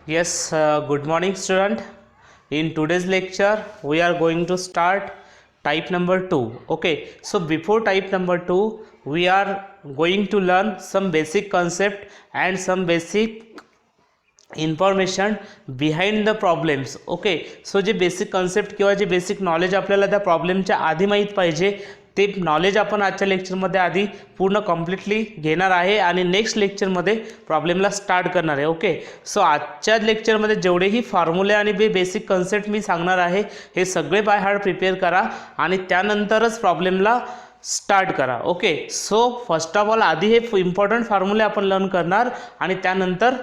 Yes, good morning, student. In today's lecture, we are going to start type number 2. Okay, so before type number 2, we are going to learn some basic concept and some basic information behind the problems. Okay, so जे basic concept किंवा जे basic knowledge आपल्याला त्या प्रॉब्लेमच्या आधी माहीत पाहिजे ते knowledge आपण आजच्या लेक्चरमध्ये आधी पूर्ण कम्प्लिटली घेणार आहे आणि नेक्स्ट लेक्चरमध्ये प्रॉब्लेमला स्टार्ट करणार आहे. ओके, सो आजच्या लेक्चरमध्ये जेवढेही फॉर्म्युले आणि बेसिक कन्सेप्ट मी सांगणार आहे हे सगळे बाय हार्ट प्रिपेअर करा आणि त्यानंतरच प्रॉब्लेमला स्टार्ट करा. Okay, so first of all आधी हे इम्पॉर्टंट फॉर्म्युले आपण लर्न करणार आणि त्यानंतर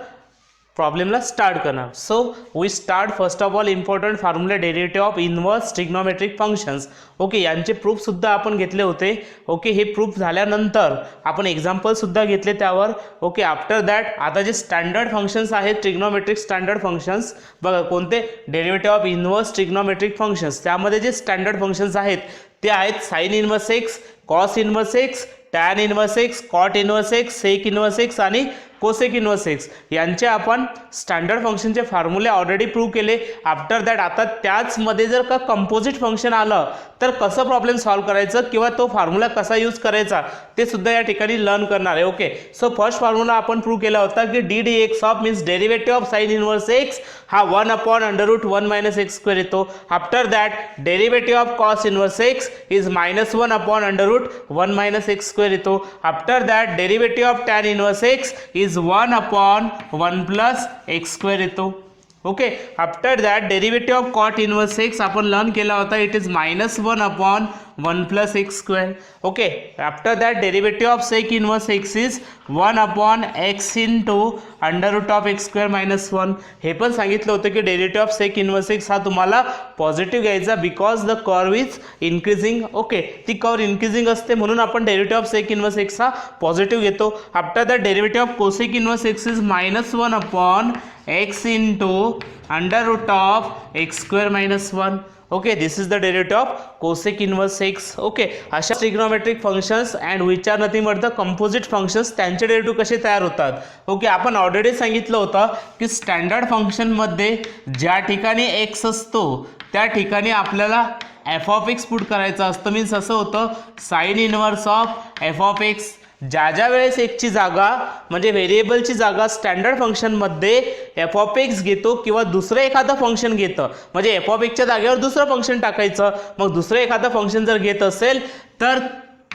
प्रॉब्लेमला स्टार्ट करणार. So we start first of all important formula derivative of inverse trigonometric functions. Okay, यांचे प्रूफसुद्धा आपण घेतले होते. ओके, हे प्रूफ झाल्यानंतर आपण एक्झाम्पलसुद्धा घेतले त्यावर. ओके, आफ्टर दॅट आता जे स्टँडर्ड फंक्शन्स आहेत ट्रिग्नोमेट्रिक स्टँडर्ड फंक्शन्स बघा कोणते, derivative of inverse trigonometric functions. त्यामध्ये जे स्टँडर्ड फंक्शन्स आहेत ते आहेत sine inverse x, cos inverse x, tan inverse x, cot inverse x, sec inverse x आणि कोसेक इनवर्स एक्स. यांचे आपण स्टँडर्ड फंक्शनचे फॉर्म्युले ऑलरेडी प्रूव्ह केले. आफ्टर दॅट आता त्याचमध्ये जर का कंपोजिट फंक्शन आलं तर कसं प्रॉब्लेम सॉल्व्ह करायचं किंवा तो फॉर्म्युला कसा यूज करायचा ते सुद्धा या ठिकाणी लर्न करणार आहे. ओके, सो फर्स्ट फॉर्म्युला आपण प्रूव्ह केला होता की d d x of means derivative of sine inverse x हा 1/√1 - x² येतो. After that derivative of cos inverse x is -1/√1 - x² येतो. After that derivative of tan inverse x is 1/1 + x² येतो. Okay, after that derivative of cot inverse x आपण learn केला होता, it is -1/1 + x². Okay, after that derivative of sec inverse x is 1/x × √(x² - 1). हे पण सांगितलं होतं की derivative of sec inverse x हा तुम्हाला पॉझिटिव्ह घ्यायचा because the curve is increasing. Okay, ती कर्व इन्क्रीजिंग असते म्हणून आपण derivative of sec inverse x हा पॉझिटिव्ह घेतो. After that derivative of cosec inverse x is -1/x × √(x² - 1). Okay, this is the derivative of cosec inverse x. Okay, अशा trigonometric functions and which are nothing but the composite functions त्यांचे derivative कसे तयार होतात. Okay, आपण already सांगितलं होतं की standard फंक्शनमध्ये ज्या ठिकाणी एक्स असतो त्या ठिकाणी आपल्याला एफ ऑफ एक्स पुट करायचं असतं. मीन्स असं होतं sign inverse of f of x. ज्या वेळेस एक्सची जागा म्हणजे व्हेरिएबलची जागा स्टँडर्ड फंक्शनमध्ये एफ ऑफ एक्स घेतो किंवा दुसरं एखादं फंक्शन घेतं म्हणजे एफ ऑफ एक्सच्या जागेवर दुसरं फंक्शन टाकायचं. मग दुसरं एखादं फंक्शन जर घेत असेल तर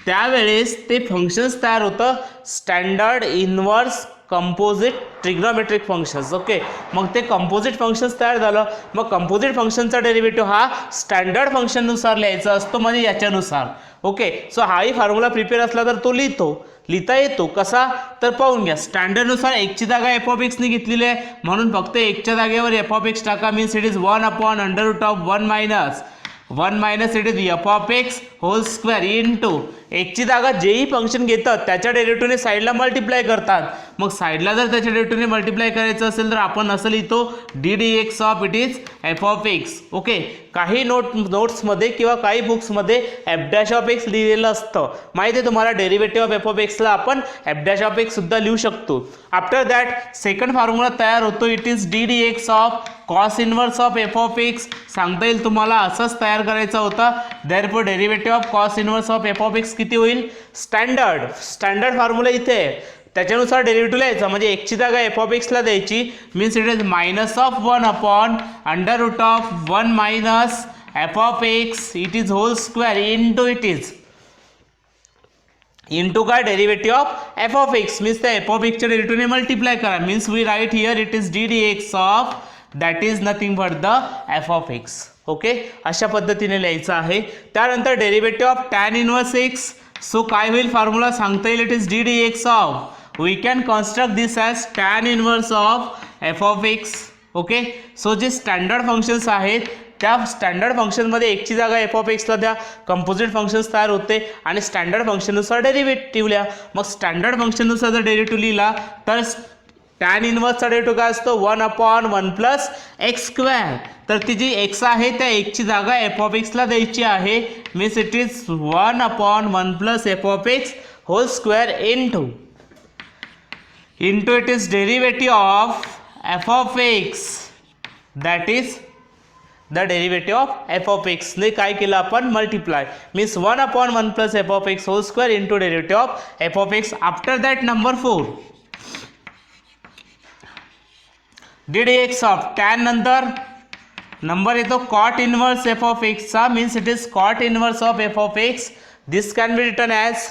त्यावेळेस ते फंक्शन्स तयार होतं standard inverse composite trigonometric functions. Okay, मग ते कंपोजिट फंक्शन्स तयार झालं. मग कंपोजिट फंक्शनचा डेरिव्हेटिव्ह हा स्टँडर्ड फंक्शननुसार लिहायचा असतो म्हणजे याच्यानुसार. ओके, सो हाही फॉर्म्युला प्रिपेअर असला तर तो लिहिता येतो. कसा तर पाहून घ्या. स्टँडर्डनुसार एकची जागा एफ ऑफ एक्सने घेतलेली आहे म्हणून फक्त एकच्या जागेवर एफ ऑफ एक्स टाका. Means it is 1/√1 - it is f of x whole into एकची जागा जेही फंक्शन घेतात त्याच्या डेरिव्हेटिव्हने साईडला मल्टिप्लाय करतात. मग साईडला जर त्याच्या डेरिव्हेटिव्हने मल्टिप्लाय करायचं असेल तर आपण असं लिहितो D d x of it is f of x. Okay, काही नोट्समध्ये किंवा काही बुक्समध्ये f' लिहिलेलं असतं. माहिती आहे तुम्हाला डेरिव्हेटिव्ह ऑफ एफ ऑफ एक्सला आपण f' सुद्धा लिहू शकतो. आफ्टर दॅट सेकंड फॉर्म्युला तयार होतो, it is d d x of cos inverse of f of x. सांगता येईल तुम्हाला असंच तयार करायचा होता. Therefore derivative of cos inverse of f of x किती होईल. स्टँडर्ड फॉर्म्युला इथे आहे त्याच्यानुसार डेरिव्हेटिव्ह लिहायचा म्हणजे एकची जागा एफ ऑफ एक्सला द्यायची. Means it is -1/√1 - f of x it is whole into it is into काय derivative of f of x. Means त्या एफ ऑफ एक्सच्या डेरिव्हेटिव्हने मल्टिप्लाय करा. Means we write here it is d d x of that is nothing but the f of x. Okay, अशा पद्धतीने लिहायचं आहे. त्यानंतर derivative of tan inverse x. So काय होईल फॉर्म्युला सांगता येईल, it is d d x of we can construct this as tan inverse of f of x. Okay, so जे स्टँडर्ड फंक्शन्स आहेत त्या स्टँडर्ड फंक्शनमध्ये एकची जागा एफ ऑफ एक्सला द्या, कंपोजिट फंक्शन्स तयार होते आणि स्टँडर्ड फंक्शननुसार डेरिव्हेटिव्ह लिहा. मग स्टँडर्ड फंक्शननुसार जर डेरिव्हेटिव्ह लिहिला तर टॅन इनवर्सचा डेरिव्हेटिव्ह काय असतो 1/1 + x². तर ती जी एक्स आहे त्या एकची जागा एफ ऑफ एक्सला द्यायची आहे. Means it is 1/1 + f of x whole into it is derivative of f of x, that is the derivative of f of x ने काय केलं आपण multiply, means 1/1 plus f of x whole square into derivative of f of x. After that number 4 ddx of tan, नंतर number येतो cot inverse f of x चा, means it is cot inverse of f of x. This can be written as,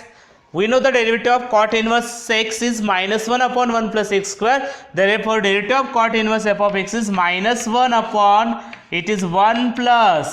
we know the derivative of cot inverse x is -1/1 plus x square, therefore derivative of cot inverse f of x is -1 upon, it is 1 plus,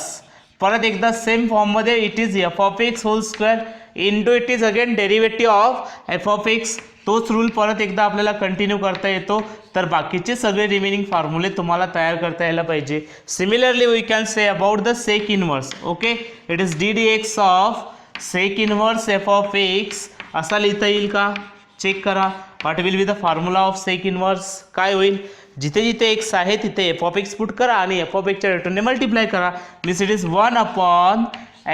परत एकदा same form मध्ये it is f of x whole square into it is again derivative of f of x. तोच rule परत एकदा आपल्याला continue करता येतो, तर बाकीचे सगळे रिमेनिंग फॉर्म्युले तुम्हाला तयार करता यायला पाहिजे. Similarly we can say about the sec inverse. Okay, it is ddx of sec inverse f of x असा लिहिता येईल का, चेक करा. What will be the formula of sec inverse, काय होईल, जिथे जिथे x आहे तिथे f of x पुट करा आणि f of x च्या रिटर्नने मल्टिप्लाय करा. Means it is 1 upon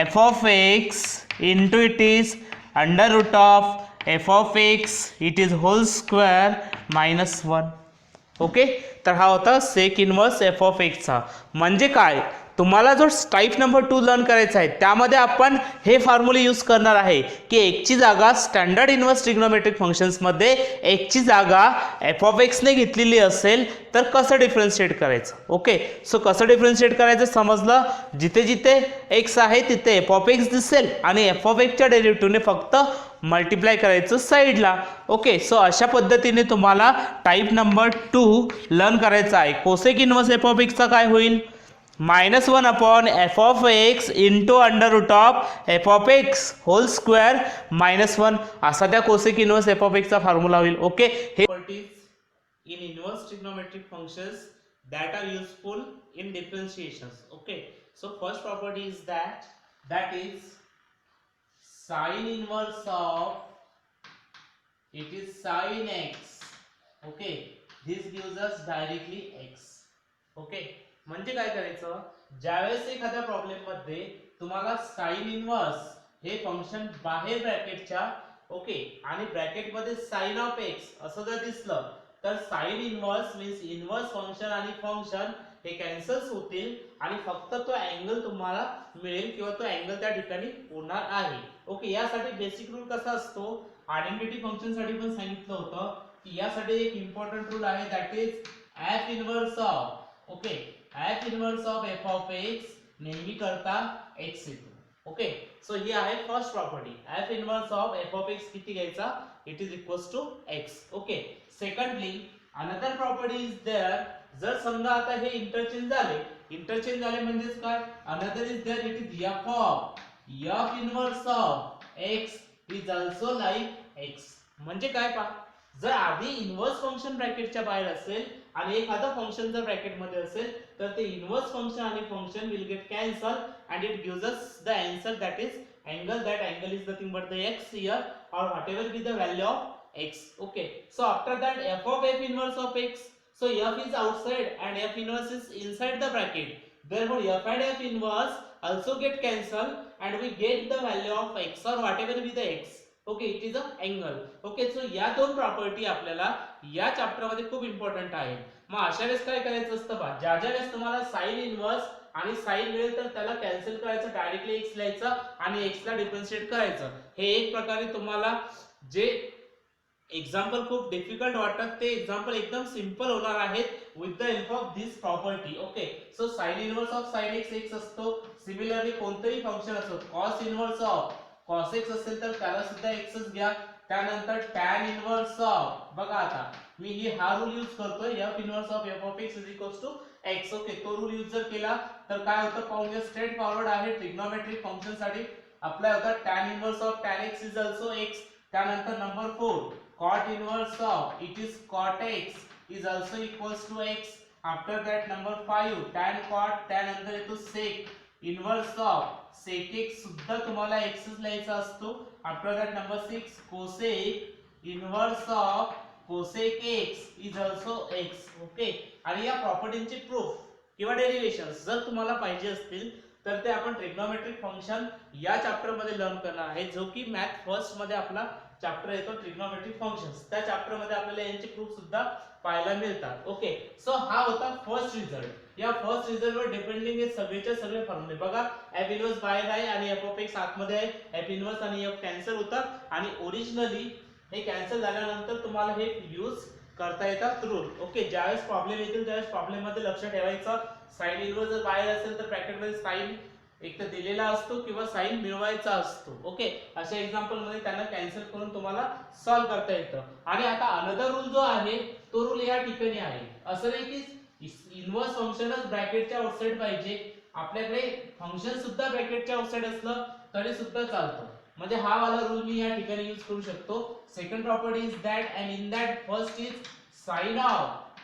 f of x into it is under root of f of x it is whole square -1. Okay, तर हा होता sec inverse f of x चा. म्हणजे काय, तुम्हाला जो टाइप नंबर 2 लर्न करायचा आहे त्यामध्ये आपण हे फॉर्म्युले यूज करणार आहे की एकची जागा स्टँडर्ड इनवर्स ट्रिग्नोमेट्रिक फंक्शन्समध्ये एकची जागा f of x ने घेतलेली असेल तर कसं डिफरन्शिएट करायचं. ओके, सो कसं डिफरन्शिएट करायचं समजलं. जिथे जिथे x आहे तिथे f of x दिसेल आणि f of x च्या डेरिव्हेटिव्हने फक्त मल्टिप्लाय करायचं साईडला. ओके, सो अशा पद्धतीने तुम्हाला टाइप नंबर 2 लर्न करायचा आहे. Cosec inverse f of x चा काय होईल, -1 upon f of x into under root of f of x whole square -1 असा त्या cosec inverse f of x चा फॉर्म्युला होईल. ओके, हे properties in inverse trigonometric functions that are useful in differentiations. Okay, so first property is that is sin inverse of, it is sin x. Okay, this gives us directly x. Okay, म्हणजे काय करायचं, ज्यावेळेस एखाद्या problem मध्ये तुम्हाला sine inverse हे function बाहेर ब्रॅकेटच्या, okay, आणि ब्रॅकेट मध्ये साइन ऑफ एक्स असं जर दिसलं तर sine inverse means inverse function आणि फंक्शन हे कॅन्सल्स होतील आणि फक्त तो अँगल तुम्हाला मिळेल किंवा तो अँगल त्या ठिकाणी होणार आहे. ओके, यासाठी बेसिक रूल कसा असतो, आयडेंटिटी फंक्शन साठी पण सांगितलं होतं की यासाठी एक इम्पॉर्टंट रूल आहे, that is f inverse of, okay, f inverse of f of x नेहमी करता x येतो. ओके, सो ही आहे first property, f inverse of f of x किती घ्यायचा, it is equals to x. Okay, secondly another property is there, जर समजा आता हे इंटरचेंज झाले म्हणजेच काय, another is there, it is f of f inverse of x is also like x. म्हणजे काय पहा, जर आधी इनवर्स फंक्शन ब्रॅकेटच्या बाहेर असेल आणि एखादं फंक्शन जर ब्रॅकेट मध्ये असेल तर ते इनवर्स फंक्शन आणि function will get cancel and it gives us the answer, that is angle. That angle is nothing but the x here or whatever be the value of x. Okay, so after that f of f inverse of x, so f is outside and f inverse is inside the bracket, therefore f and f inverse also get cancelled and we get the value of x or whatever be the x. Okay, it is a angle. Okay, so या दोन property आपल्याला या chapter मध्ये खूप important आहे. मग अशा वेळेस काय करायचं असतं बा, ज्या वेळेस तुम्हाला साइन इनवर्स आणि साइन मिळेल तर त्याला कॅन्सल करायचं, डायरेक्टली x लिहायचं आणि x ला डिफरन्शिएट करायचं. हे एक प्रकारे तुम्हाला जे एक्झाम्पल खूप डिफिकल्ट वाटतात ते एक्झाम्पल एकदम सिंपल होणार आहेत with the help of this property. Okay, so sine inverse of sine x x असतो. सिमिलरली कोणतेही फंक्शन असो, cos inverse of cos x असेल तर त्याला सुद्धा x च घ्या. त्यानंतर tan इनवर्स ऑफ, बघा आता मी ही हा रूल यूज करतोय, f inverse of f of x x. Okay, तो रूल यूज जर केला तर काय होतं पाहून घ्या, स्ट्रेट फॉरवर्ड आहे ट्रिग्नोमेट्रिक फंक्शन साठी अप्लाय होता. tan inverse of tan x is also x. त्यानंतर number 4 cot inverse of, it is cot x is also equals to x. After that number 5 tan cot, त्यानंतर येतो sec inverse of sec x सुद्धा तुम्हाला x च लिहायचा असतो. After that number 6 cosec inverse of cosec x is also x. Okay, आणि या प्रॉपर्टीचे proof किंवा डेरिव्हेशन्स जर तुम्हाला पाहिजे असतील तर ते आपण ट्रिग्नोमेट्रिक फंक्शन या चॅप्टर मध्ये लर्न करणार आहे, जो की मॅथ फर्स्ट मध्ये आपला चॅप्टर येतो ट्रिग्नोमेट्रिक फंक्शन्स. त्या चॅप्टर मध्ये आपल्याला यांचे प्रूफ सुद्धा पाहायला मिळतात. ओके, सो हा होता फर्स्ट रिझल्ट. या फर्स्ट रिझल्ट वर डिपेंडिंग हे सगळेच्या सगळे फॉर्म्युले बघा. एफ इनवर्स बाहेर आहे आणि एफ ऑफ एक्स आतमध्ये आहे. एफ इनवर्स आणि एफ कॅन्सल होतात आणि ओरिजिनली हे कॅन्सल झाल्यानंतर तुम्हाला हे यूज करता येतात रूल. ओके, ज्यावेळेस प्रॉब्लेम येतील त्यावेळेस प्रॉब्लेम मध्ये लक्ष ठेवायचं. साइन इनवर्स जर बाहेर असेल तर ब्रॅकेट मध्ये साइन एक तर दिलेला असतो किंवा साइन मिळवायचा असतो. ओके, अशा एक्झाम्पल मध्ये त्यांना कॅन्सल करून तुम्हाला सॉल्व्ह करता येतं. आणि आता अनदर रूल जो आहे तो रूल या ठिकाणी आहे. असं नाही की इनवर्स फंक्शनच ब्रॅकेटच्या आउटसाइड पाहिजे, आपल्याकडे फंक्शन सुद्धा ब्रॅकेटच्या आउटसाइड असलं तरी सुद्धा चालतं. म्हणजे हा वाला रूल मी या ठिकाणी यूज करू शकतो. Second property is that and in that first is sine of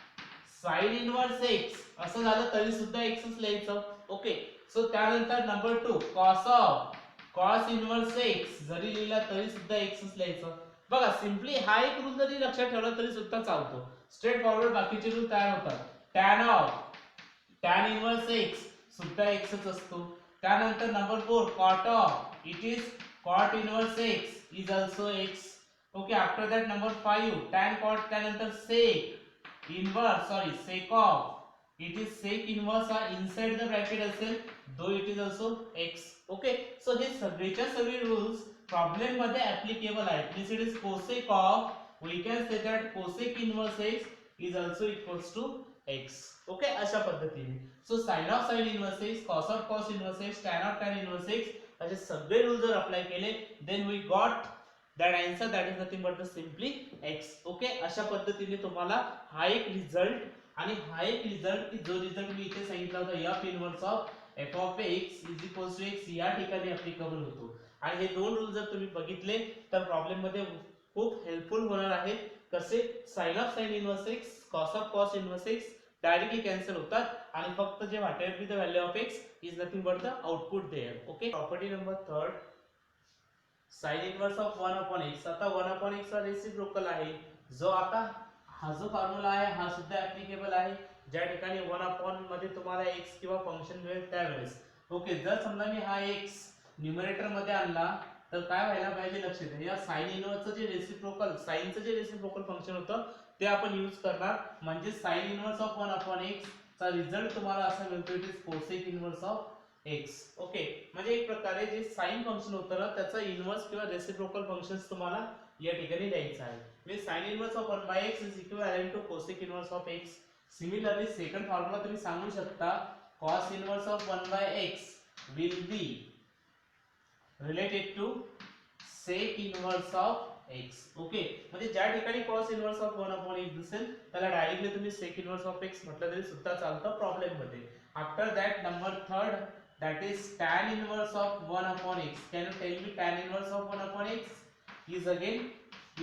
sine inverse x असं झालं तरी सुद्धा एक्सच लिहायचं. ओके, सो त्यानंतर number 2 cos of cos inverse x जरी लिहिला तरी सुद्धा एक्सच लिहायचं. बघा सिंपली हा एक रूल जरी लक्षात ठेवला तरी सुद्धा चालतो. स्ट्रेट फॉरवर्ड बाकीचे रूल तयार होतात. Tan of tan inverse x सुद्धा एक्सच असतो. त्यानंतर number 4 cot of it is cot inverse x is also x. Okay, after that number 5 tan cot, त्यानंतर sec inverse sec of it is sec inverse हा inside the bracket असेल though it is also x. Okay, so हे सगळेच्या सगळे rules problem मध्ये applicable आहेत. This it is cosec of we can say that cosec inverse x is also equals to x. Okay, अशा पद्धतीने so sin of sin inverse x, cos of cos inverse x, tan of tan inverse x असे सगळे rule जर apply केले then we got that answer that is nothing but the simply x. Okay, अशा पद्धतीने तुम्हाला हा एक result आणि हा एक रिझल्ट की जो रिझल्ट मी इथे सांगितला होता f inverse of f of x is equals to x या ठिकाणी ऍप्लिकेबल होतो. आणि हे दोन रूल जर तुम्ही बघितले तर प्रॉब्लेम मध्ये खूप हेल्पफुल होणार आहेत. कसे sin of sin inverse x, cos of cos inverse x directly cancel होतात आणि फक्त जे whatever be the value of x is nothing but the output there. Okay, property number 3 sine inverse of 1 upon x. आता 1 upon x हा reciprocal आहे. जो आता हा जो फॉर्म्युला आहे हा सुद्धा ऍप्लिकेबल आहे. ज्या ठिकाणी 1 अपॉन मध्ये तुम्हाला x किंवा फंक्शन मिळेल त्यावेळेस. ओके, जर समजा मी हा x न्यूमरेटर मध्ये आणला तर काय व्हायला पाहिजे लक्ष द्या. या साइन इनवर्सचं जे रेसिप्रोकल साइनचं जे रेसिप्रोकल फंक्शन होतं ते आपण यूज करणार. म्हणजे sine inverse of 1 upon x चा रिझल्ट तुम्हाला असा मिळतो it is cosec inverse of x. Okay, म्हणजे एक प्रकारे जे साइन फंक्शन होतं ना त्याचा इनवर्स किंवा रेसिप्रोकल फंक्शन्स तुम्हाला या ठिकाणी द्यायचं आहे. म्हणजे sine inverse of 1/x is equivalent to cosec inverse of x. Similarly second formula तुम्ही सांगू शकता cos inverse of 1/x will be related to sec inverse of x. Okay, म्हणजे ज्या ठिकाणी cos inverse of 1 upon x दिसेल त्याला directly तुम्ही sec inverse of x म्हटलं तरी सुद्धा चालतं प्रॉब्लेम मध्ये. After that number 3 that is tan inverse of 1 upon x. Can you tell me tan inverse of 1 upon x is again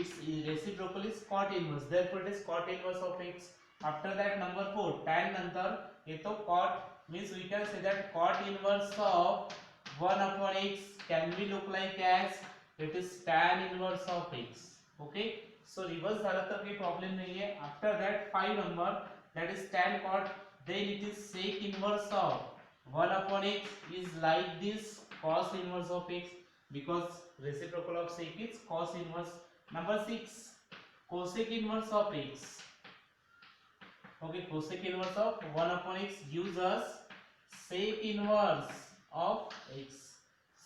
its reciprocal is cot inverse, therefore it is cot inverse of x. After that number 4 tan नंतर येतो cot means we can say that cot inverse of 1 upon x can be look like as it is tan inverse of x. Okay, so reverse झालं तर काही problem नाहीये. After that 5 number that is tan cot, then it is sec inverse of 1 upon x is like this cos inverse of x because reciprocal of sec is cos inverse. Number 6 cosec inverse of x. Okay, cosec inverse of 1 upon x gives us sec inverse of x.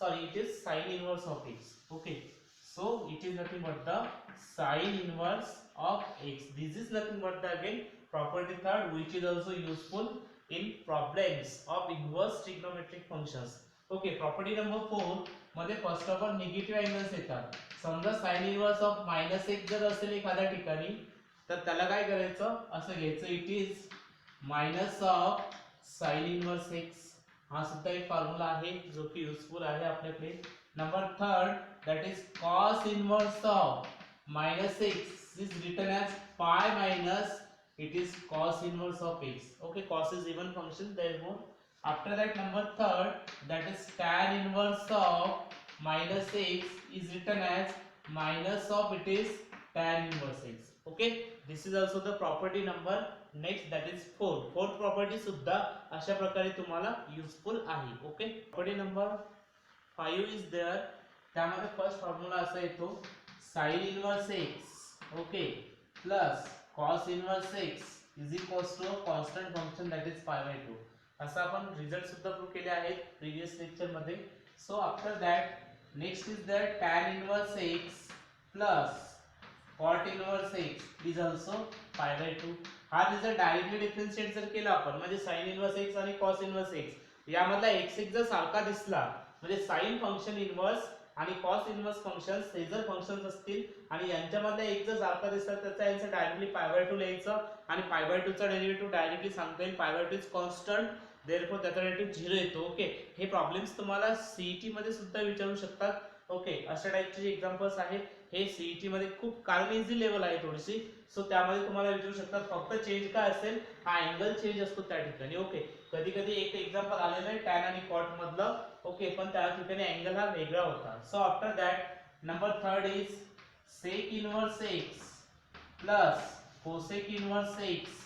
Sorry, it is sin inverse of x. Okay, so it is nothing but the sin inverse of x. This is nothing but the again property third which is also useful in problems of inverse trigonometric functions. Okay, property number 4 मध्ये first of all negative angles येतात. समजा sign inverse of -1 जर असेल एखाद्या ठिकाणी तर त्याला काय करायचं असं घ्यायचं it is minus of sine inverse x. हा सुद्धा एक फॉर्म्युला आहे जो की युजफुल आहे आपल्याकडे. Number 3 that is cos inverse of -x is written as pi minus it is cos inverse of x. Okay, cos is even function therefore. After that number 3 that is tan inverse of -x is written as minus of it is tan inverse x. Okay, this is also the property number next that is 4. Fourth property सुद्धा अशा प्रकारे तुम्हाला useful आहे. Okay, property number 5 is there. त्यामध्ये first formula असा येतो sin inverse x okay plus cos inverse x is equals to a constant function that is pi by 2. असं आपण रिझल्ट सुद्धा प्रूव्ह केले आहेत प्रीवियस लेक्चर मध्ये. So after that next is the tan inverse x plus cot inverse x is also pi by 2. हा result directly differentiate जर केला आपण म्हणजे sin inverse x आणि cos inverse x यामधला x जर सारखा दिसला म्हणजे sin फंक्शन इन्व्हर्स आणि cos इन्व्हर्स फंक्शन्स हे जर फंक्शन्स असतील आणि यांच्यामधला एक जर सारखा दिसला त्याचा आन्सर डायरेक्टली पाय बाय 2 लिहायचं आणि पाय बाय 2 चा डेरिव्हेटिव्ह डायरेक्टली सांगता येईल pi by 2 is constant therefore त्याचा डेरिव्हेटिव्ह 0 येतो. ओके, हे प्रॉब्लेम्स तुम्हाला सीईटी मध्ये सुद्धा विचारू शकतात. ओके, अशा टाइपचे जे एक्झाम्पल्स आहेत हे सीईटी मध्ये खूप कारण इझी लेवल आहे थोडीशी. सो त्यामध्ये तुम्हाला विचारू शकतात. फक्त चेंज काय असेल हा अँगल चेंज असतो त्या ठिकाणी. ओके, कधी कधी एक एक्झाम्पल आलेलं आहे टॅन आणि कॉट मधलं. ओके, पण त्या ठिकाणी अँगल हा वेगळा होता. So after that number third is sec inverse x plus cosec inverse x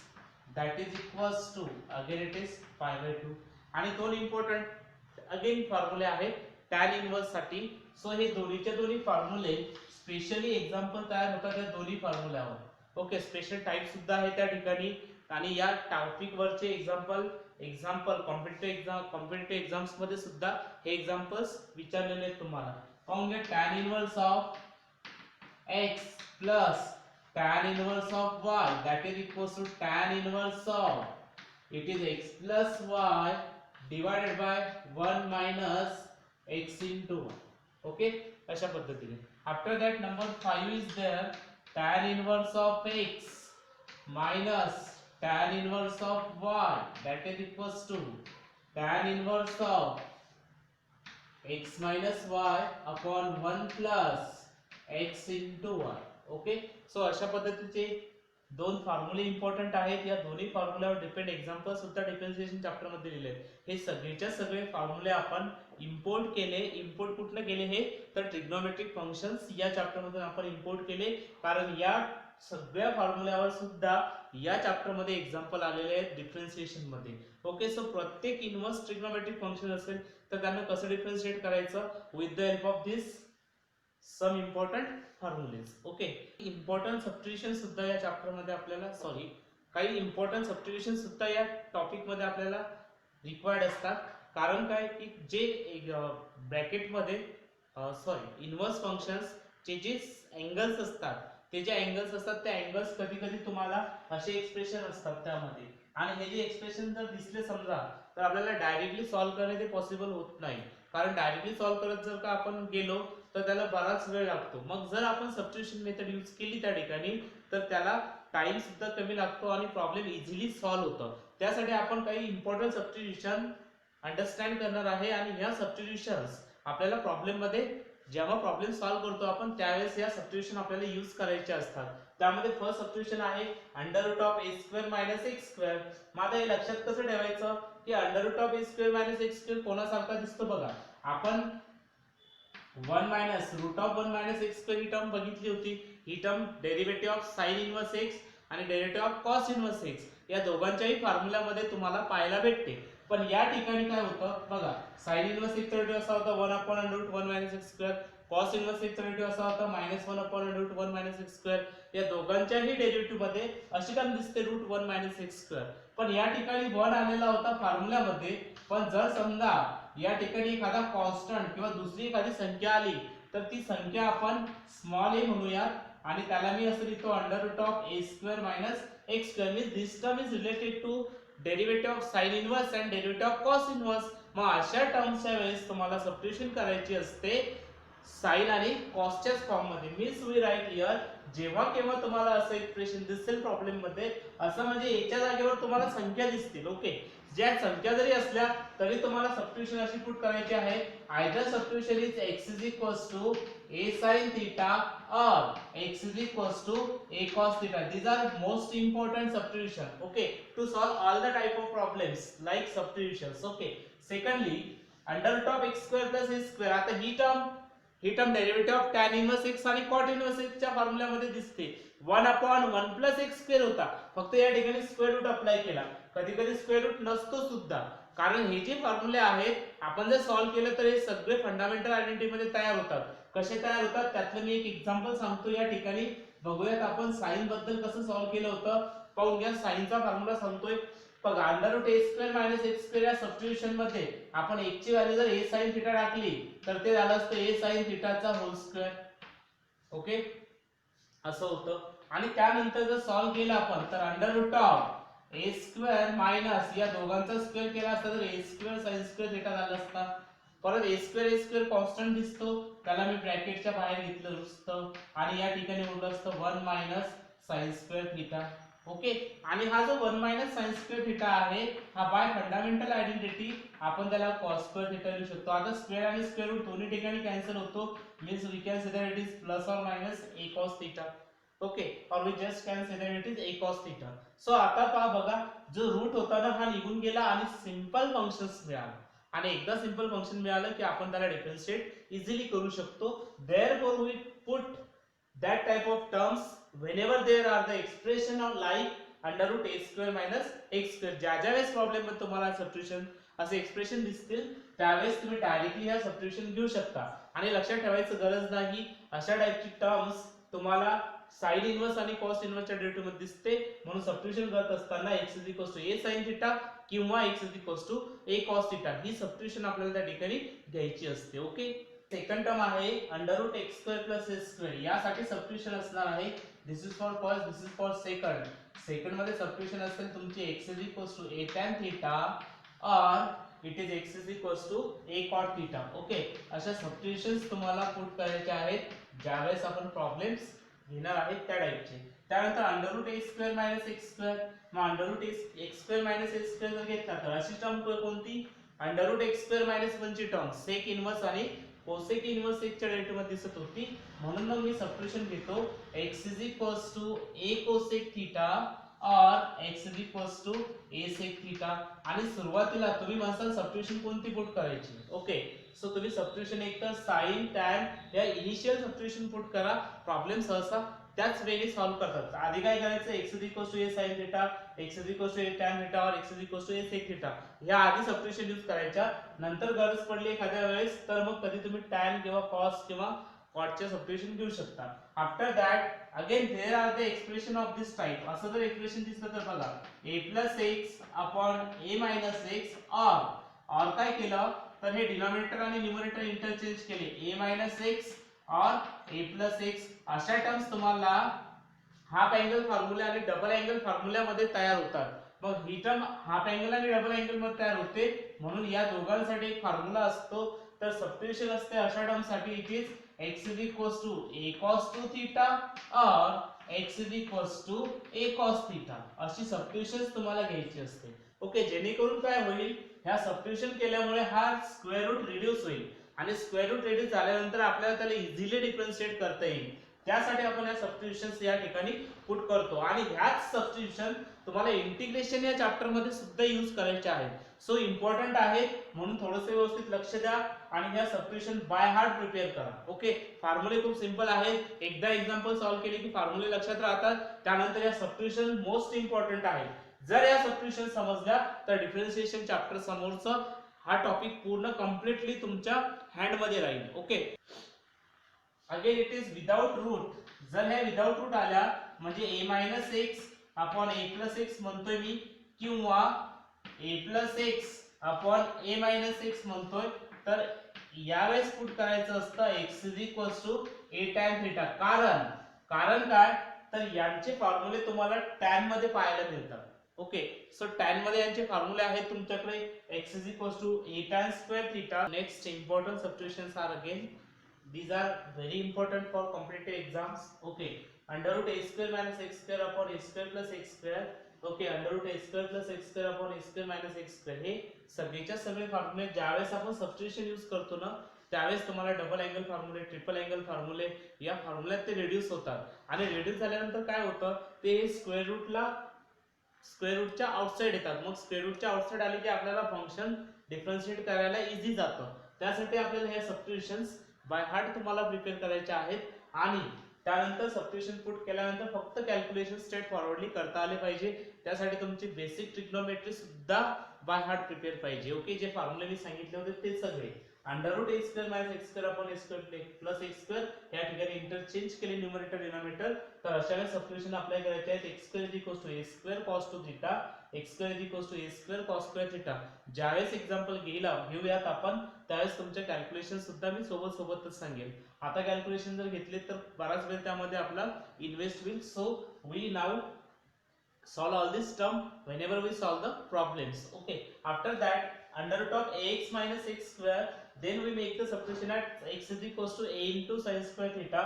that is equals to again it is pi by 2 आणि दोन इम्पॉर्टंट अगेन फॉर्म्युले आहेत tan इनवर्स साठी. सो हे दोन्हीचे दोन्ही फॉर्म्युले स्पेशली एक्झाम्पल तयार होतात त्या दोन्ही फॉर्म्युल्यावर. ओके, स्पेशल टाइप सुद्धा आहे त्या ठिकाणी आणि या टॉपिक वरचे एक्झाम्पल कॉम्पिटिटिव्ह एक्झाम्स मध्ये सुद्धा हे एक्झाम्पल्स विचारलेले आहेत तुम्हाला. पाहून घ्या tan inverse of x plus tan inverse of y that is equals to tan inverse of it is x plus y divided by 1 minus x into 1. Okay, अशा पद्धतीने. After that number 5 is there tan inverse of x minus tan inverse of y that is equals to tan inverse of x minus y upon 1 plus x into 1. Okay, so अशा पद्धतीचे दोन फॉर्म्युले important आहेत. या दोन्ही फॉर्म्युल्यावर depend example सुद्धा differentiation chapter मध्ये दिले आहेत. हे सगळेच्या सगळे फॉर्म्युले आपण इम्पोर्ट केले. इम्पोर्ट कुठले केले हे तर ट्रिग्नोमेट्रिक फंक्शन्स या चॅप्टर मधून आपण इम्पोर्ट केले कारण या सगळ्या फॉर्म्युल्यावर सुद्धा या चॅप्टर मध्ये एक्झाम्पल आलेले आहेत डिफरन्शिएशन मध्ये. ओके, सो प्रत्येक इन्व्हर्स ट्रिग्नोमेट्रिक फंक्शन असेल तर त्यांना कसं डिफरन्शिएट करायचं with the help of this some important formulas. Okay, important substitution सुद्धा या चॅप्टर मध्ये आपल्याला काही इम्पॉर्टंट सबस्टिट्यूशन सुद्धा या टॉपिक मध्ये आपल्याला रिक्वायर्ड असतात. कारण काय की जे ब्रॅकेट मध्ये इन्व्हर्स फंक्शन्स चे जे अँगल्स असतात ते जे अँगल्स असतात त्या अँगल्स कधी कधी तुम्हाला असे एक्सप्रेशन असतात त्यामध्ये आणि हे जे एक्सप्रेशन जर दिसले समजा तर आपल्याला डायरेक्टली सॉल्व्ह करणे ते पॉसिबल होत नाही. कारण डायरेक्टली सॉल्व्ह करत जर का आपण गेलो तर त्याला बराच वेळ लागतो. मग जर आपण सबस्टिट्यूशन मेथड यूज केली त्या ठिकाणी तर त्याला टाइम सुद्धा कमी लागतो आणि प्रॉब्लेम इझिली सॉल्व्ह होतं. त्यासाठी आपण काही इम्पॉर्टंट सबस्टिट्यूशन अंडरस्टँड करणार आहे आणि ह्या सबस्टिट्यूशन्स आपल्याला प्रॉब्लेम मध्ये जेव्हा प्रॉब्लेम सॉल्व्ह करतो आपण त्यावेळेस या सबस्टिट्यूशन आपल्याला यूज करायचे असतात. त्यामध्ये फर्स्ट सबस्टिट्यूशन आहे under root of a square minus x square. माझं हे लक्षात कसं ठेवायचं की under root of a square minus x square कोणासारखा दिसतो बघा. आपण 1 minus root of 1 minus x square ही टर्म बघितली होती. ही term derivative of sine inverse x आणि derivative of cos inverse x या दोघांच्याही फॉर्म्युल्यामध्ये तुम्हाला पाहायला भेटते. पण या ठिकाणी काय होतं बघा, साइन इनवर्स एक्स चा डेरिव्हेटिव्ह असा होता 1 upon under root 1 minus x square. Cos inverse x चा डेरिव्हेटिव्ह असा होता -1 upon under root 1 minus x square. या दोघांच्याही डेरिव्हेटिव्ह मध्ये अशी टर्म दिसते रूट 1 मायनस एक्स स्क्वेअर. पण या ठिकाणी 1 आलेला होता फॉर्म्युल्यामध्ये. पण जर समजा या ठिकाणी एखादा कॉन्स्टंट किंवा दुसरी एखादी संख्या आली तर ती संख्या आपण स्मॉल ए म्हणूयात आणि त्याला मी असं लिहितो under root of a square minus x square. Means this term is related to derivative of sine inverse and derivative of cos inverse. मग अशा टर्म्सच्या वेळेस तुम्हाला सबस्टिट्यूशन करायची असते साइन आणि कॉसच्याच फॉर्म मध्ये. मीन्स वी राईट हियर जेव्हा केव्हा तुम्हाला असं एक्सप्रेशन दिसेल प्रॉब्लेम मध्ये असं म्हणजे याच्या जागेवर तुम्हाला संख्या दिसतील. ओके, ज्या संख्या जरी असल्या तरी तुम्हाला सबस्टिट्यूशन अशी पुट करायची आहे either substitution is x is equals to a sin theta or x is equals to a cos theta. These are most important substitution, okay, to solve all the type of problems like substitutions. Okay, secondly under root of x square plus a square. आता ही term derivative of tan inverse x आणि cot inverse x च्या formula मध्ये दिसते. 1 upon 1 plus x square होता, फक्त या ठिकाणी स्क्वेअर रूट अप्लाय केला. कधी कधी स्क्वेअर रूट नसतो सुद्धा कारण हे जे फॉर्म्युले आहेत आपण जर सॉल्व्ह केलं तर हे सगळे फंडामेंटल आयडेंटिटी मध्ये तयार होतात. कसे तयार होतात त्यातलं मी एक एक्झाम्पल सांगतो या ठिकाणी. बघूयात आपण साइन बद्दल कसं सॉल्व्ह केलं होतं. पाहून घ्या. साइनचा फॉर्म्युला सांगतोय बघा, √a² - x² या सबस्टिट्यूशन मध्ये आपण x ची व्हॅल्यू जर a sin θ टाकली तर ते झालं असतं a sin θ चा होल स्क्वेअर. ओके, असं होतं. आणि त्यानंतर जर सॉल्व्ह केलं आपण तर √a² - या दोघांचा स्क्वेअर केला असता तर a² sin² θ झालं असता. परत a² कॉन्स्टंट दिसतो, त्याला मी ब्रॅकेटच्या बाहेर घेतलं नुसतं आणि या ठिकाणी उरलं असतं 1 - sin² θ. ओके, आणि हा जो 1 - sin² θ आहे हा बाय फंडामेंटल आयडेंटिटी आपण त्याला cos² θ लिहू शकतो. आता स्क्वेअर आणि स्क्वेअर रूट दोन्ही ठिकाणी कॅन्सल होतो, means we can say that it is plus or minus a cos θ. ओके, और we just can say that it is a cos θ. So आता पहा बघा, जो रूट होता ना हा निघून गेला आणि सिंपल फंक्शन्स मिळालं. आणि एकदा सिंपल फंक्शन मिळालं की आपण त्याला डिफरन्शिएट इझिली करू शकतो. Therefore we put that type of terms whenever there are the expression of like √a² - x². ज्या वेळेस प्रॉब्लेम मध्ये तुम्हाला सबस्टिट्यूशन असे एक्सप्रेशन दिसतील त्यावेळेस तुम्ही डायरेक्टली हा सबस्टिट्यूशन घेऊ शकता. आणि लक्षात ठेवायचं गरज नाही अशा टाइपची टर्म्स तुम्हाला साइन इन्व्हर्स आणि कॉस इन्व्हर्सच्या डेरिव्हेटिव्ह मध्ये दिसते, म्हणून सबस्टिट्यूशन करत असताना x a sin θ किंवा x a cos θ ही सबस्टिट्यूशन आपल्याला त्या ठिकाणी घ्यायची असते. ओके, सेकंड टर्म आहे √x² + a². यासाठी सबस्टिट्यूशन असणार आहे. This is for first, this is for second. Second मध्ये सबस्टिट्यूशन असेल तुमची x a tan θ or it is x a cot θ. Okay, अशा सबस्टिट्यूशन्स तुम्हाला पुट करायचे आहेत ज्यावेळेस आपण प्रॉब्लेम्स घेणार आहेत त्या टाइपचे. त्यानंतर √a² - x². मग √x² - a² जर घेतला तर अशी टर्म कोणती, √x² - 1 ची टर्म सेक इन्व्हर्स आणि कोसेक इन्व्हर्स 1 च्या डेरिव्हेटिव्ह मध्ये दिसत होती, म्हणून मग मी सबस्टिट्यूशन घेतो x a cosec θ और x a sec θ. आणि सुरुवातीला तुम्ही म्हणसाल सबस्टिट्यूशन कोणती पुट करायची. ओके, सो तुम्ही सबस्टिट्यूशन एक तर साइन टॅन या इनिशियल सबस्टिट्यूशन पुट करा. प्रॉब्लेम सहसा त्याच वेळी सॉल्व्ह करतात. आधी काय करायचं, x a sin θ, x a tan θ और x a sec θ या आधी सबस्टिट्यूशन यूज करायच्या. नंतर गरज पडली एखाद्या वेळेस तर मग कधी तुम्ही tan किंवा cos किंवा cot चे सबस्टिट्यूशन घेऊ शकता. After that again there are the expression of this type. असं जर एक्सप्रेशन दिसलं तर बघा a x a x और काय केलं तर हे डिनॉमिनेटर आणि न्यूमरेटर इंटरचेंज केले a x और a x. अशा टर्म्स तुम्हाला हाफ अँगल फॉर्म्युला आणि डबल अँगल फॉर्म्युला मध्ये तयार होतात. मग ही टर्म हाफ अँगल आणि डबल अँगल मध्ये तयार होते, म्हणून या दोघांसाठी एक फॉर्म्युला असतो. तर सबस्टिट्यूशन असते अशा टर्म साठी it is x a cos θ और x a cos θ. अशी सबस्टिट्यूशन्स तुम्हाला घ्यायची असते. ओके, जेणेकरून काय होईल, ह्या सबस्टिट्यूशन केल्यामुळे हा स्क्वेअर रूट रिड्यूस होईल आणि स्क्वेअर रूट रिड्यूस झाल्यानंतर आपल्याला त्याला इझिली डिफरन्शिएट करता येईल. त्यासाठी आपण या सबस्टिट्यूशन्स या ठिकाणी पुट करतो. आणि ह्याच सबस्टिट्यूशन तुम्हाला इंटिग्रेशन या चॅप्टर मध्ये सुद्धा यूज करायचे आहेत. सो इम्पॉर्टंट आहे, म्हणून थोडंसं व्यवस्थित लक्ष द्या आणि या सबस्टिट्यूशन बाय हार्ट प्रिपेअर करा. ओके, फॉर्म्युले खूप सिंपल आहेत. एकदा एक्झाम्पल सॉल्व्ह केले की फॉर्म्युले लक्षात राहतात. त्यानंतर या सबस्टिट्यूशन मोस्ट इम्पॉर्टंट आहे. जर या सबस्टिट्यूशन समजल्या तर डिफरन्शिएशन चॅप्टर समोरचा हा टॉपिक पूर्ण कंप्लीटली तुमच्या हँड मध्ये राहील. Okay, again it is without route. जर हे विदाउट रूट आल्या म्हणजे a x upon a x म्हणतोय मी, किंवा a x upon a x म्हणतोय, तर यावेळेस पुट करायचं असतं x a tan θ. कारण काय तर यांचे फॉर्म्युले तुम्हाला टॅन मध्ये पाहायला मिळतात. ओके, सो टॅन मध्ये यांचे फॉर्म्युले आहेत तुमच्याकडे x a tan² θ. Next important substitutions are again these are very important for competitive exams. Okay, √a² - x² upon a² plus x². Okay, √a² + x² upon a² - x². हे सगळेच्या सगळे फॉर्म्युले ज्यावेळेस आपण substitution use करतो ना त्यावेळेस तुम्हाला डबल अँगल फॉर्म्युले, ट्रिपल अँगल फॉर्म्युले या फॉर्म्युल्यात ते रिड्यूस होतात. आणि रिड्यूस झाल्यानंतर काय होतं, ते स्क्वेअर रूटच्या आउटसाइड येतात. मग स्क्वेअर रूटच्या आउटसाइड आले की आपल्याला फंक्शन डिफरन्शिएट करायला इझी जातं. त्यासाठी आपल्याला हे सबस्टिट्यूशन्स बाय हार्ट तुम्हाला प्रिपेअर करायचे आहेत. आणि त्यानंतर सबस्टिट्यूशन पुट केल्यानंतर फक्त कॅल्क्युलेशन स्ट्रेट फॉरवर्डली करता आले पाहिजे. त्यासाठी तुमची बेसिक ट्रिग्नोमेट्री सुद्धा बाय हार्ट प्रिपेअर पाहिजे. ओके, जे फॉर्म्युले मी सांगितले होते ते सगळे. Under root a square minus x square upon a square plus x square या ठिकाणी इंटरचेंज केले न्यूमरेटर डिनॉमिनेटर. तर अशा वेळेस सबस्टिट्यूशन अप्लाय करायचे आहेत. X square is equals to a square cos two theta, x square is equals to a square cos square theta. ज्यावेळेस example घेऊयात आपण त्यावेळेस तुमच्या कॅल्क्युलेशन सुद्धा मी सोबतच सांगेन. आता कॅल्क्युलेशन जर घेतले तर बराच वेळ त्यामध्ये आपला इन्व्हेस्ट होईल. So we now solve all this term whenever we solve the problems. Okay, after that under root of ax minus x square, then we make the substitution at x is equals to a into sin square theta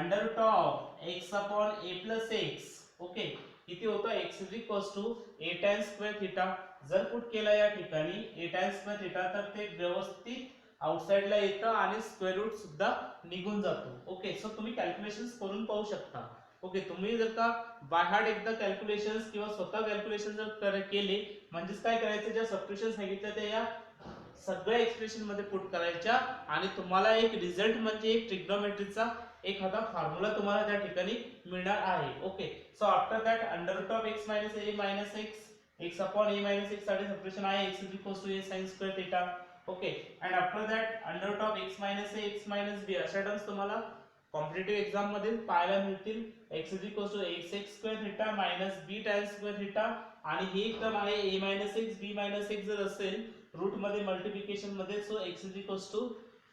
under root of x upon a plus x. Okay, किती होतं x is equals to a tan square theta. जर put केला या ठिकाणी a tan square theta तर ते व्यवस्थित आउटसाइडला येतं आणि स्क्वेअर रूट सुद्धा निघून जातो. ओके, सो तुम्ही कॅल्क्युलेशन्स करून पाहू शकता. ओके, तुम्ही जर का बाय हार्ट एकदा कॅल्क्युलेशन्स किंवा स्वतः कॅल्क्युलेशन जर केले म्हणजेच काय करायचं, ज्या सबस्टिट्यूशन सांगितल्या त्या या सगळ्या एक्सप्रेशन मध्ये पुट करायच्या आणि तुम्हाला एक रिझल्ट म्हणजे एक ट्रिग्नोमेट्रीचा एखादा फॉर्म्युला तुम्हाला त्या ठिकाणी मिळणार आहे. Okay, so after that under root of x minus a minus x upon a minus x साठी सबस्टिट्यूशन आहे x is equals to a sin square theta. Okay, and after that under root of x minus a x minus b अशा terms तुम्हाला competitive exam मध्ये पाहायला मिळतील. x is equals to ax square theta minus b tan square theta आणि ही एक term आहे a minus x b minus x जर असेल रूट मध्ये मल्टिप्लिकेशन मध्ये, so x is equals to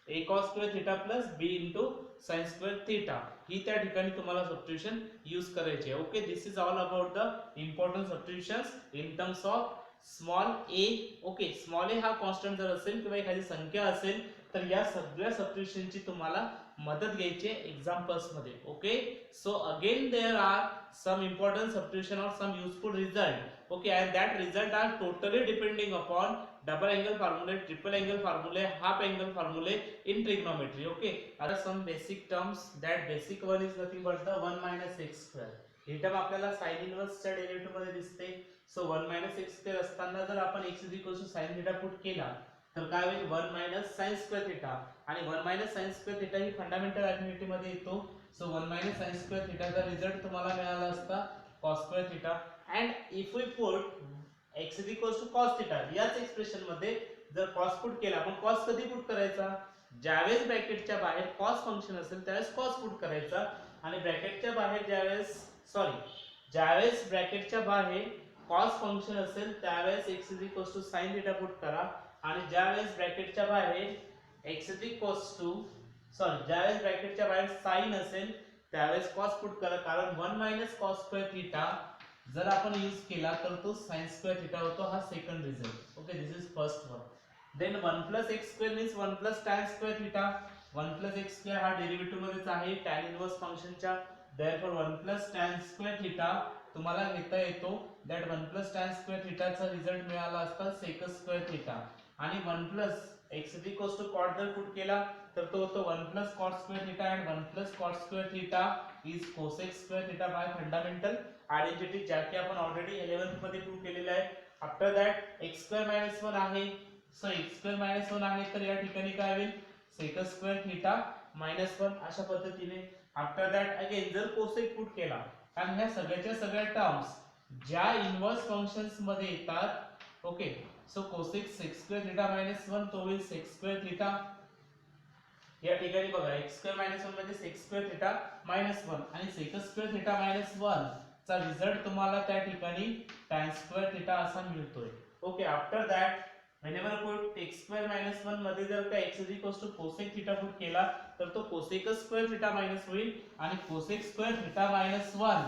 a cos square theta plus b into sin square theta ही त्या ठिकाणी तुम्हाला सबस्टिट्यूशन यूज करायची आहे. Okay, this is all about the important substitutions in terms of small a. Okay, small a हा constant जर असेल किंवा एखादी संख्या असेल तर या सगळ्या सबस्टिट्यूशनची तुम्हाला मदत घ्यायची आहे एक्झाम्पल्स मध्ये. Okay, so again there are some important substitution or some useful result. Okay, and that result are totally depending upon double angle formulae, triple angle formulae, half angle formulae in trigonometry. Okay, are some basic terms. That basic one is nothing but the 1 minus x square. He term आपल्याला sin inverse च्या derivative मध्ये दिसते. So 1 minus x square असताना जर आपण x is equal to sin theta put केला तर काय होईल 1 minus sin square theta आणि 1 minus sin square theta ही फंडामेंटल ऍक्टिव्हिटी मध्ये येतो. So 1 minus sin square theta चा रिझल्ट तुम्हाला मिळाला असता cos square theta. And if we put x is equal to cos theta याच एक्सप्रेशन मध्ये जर cos पुट केला, आपण cos कधी पुट करायचा, ज्यावेळेस ब्रॅकेटच्या बाहेर cos फंक्शन असेल त्यावेळेस cos पुट करायचा आणि ब्रॅकेटच्या बाहेर ज्यावेळेस ब्रॅकेटच्या बाहेर cos फंक्शन असेल त्यावेळेस x is equal to sin theta put करा आणि ज्यावेळेस ब्रॅकेटच्या बाहेर ज्यावेळेस ब्रॅकेटच्या बाहेर साइन असेल त्यावेळेस cos पुट करा, कारण 1 minus cos स्क्वेअर थीटा जर आपण यूज केला तर तो sin स्क्वेअर थीटा होतो. हा second result. Okay, this is first one. Then 1 plus x square means 1 plus tan square theta. 1 plus x square हा डेरिव्हेटिव्ह मध्येच आहे tan इनवर्स फंक्शनच्या. therefore 1 plus tan square theta तुम्हाला घेता येतो. दॅट 1 plus tan स्क्वेअर थीटाचा result मिळाला असता sec स्क्वेअर थीटा आणि 1 plus x is equals to cot जर पुट केला तर तो होतो 1 plus cot square theta and 1 plus cot square theta is cosec square theta by fundamental identity ज्या की आपण ऑलरेडी 11th मध्ये प्रूव्ह केलेला आहे. After that x square minus 1 आहे. सो x स्क्वेअर मायनस 1 आहे तर या ठिकाणी काय होईल sec स्क्वेअर थीटा मायनस 1 अशा पद्धतीने. आफ्टर दॅट अगेन जर cosec पुट केला आणि ह्या सगळ्याच्या सगळ्या टर्म्स ज्या इनवर्स फंक्शन्स मध्ये येतात. Okay, so cosec sec square theta minus 1 तो होईल sec स्क्वेअर थीटा. या ठिकाणी बघा x स्क्वेअर मायनस 1 म्हणजे sec स्क्वेअर थीटा मायनस 1 आणि sec स्क्वेअर थीटा मायनस 1 चा रिझल्ट तुम्हाला त्या ठिकाणी tan स्क्वेअर थीटा असा मिळतोय. Okay, after that whenever put x square minus 1 मध्ये जर का x is equals to cosec theta put केला तर तो cosec स्क्वेअर थीटा मायनस होईल आणि cosec स्क्वेअर थीटा मायनस 1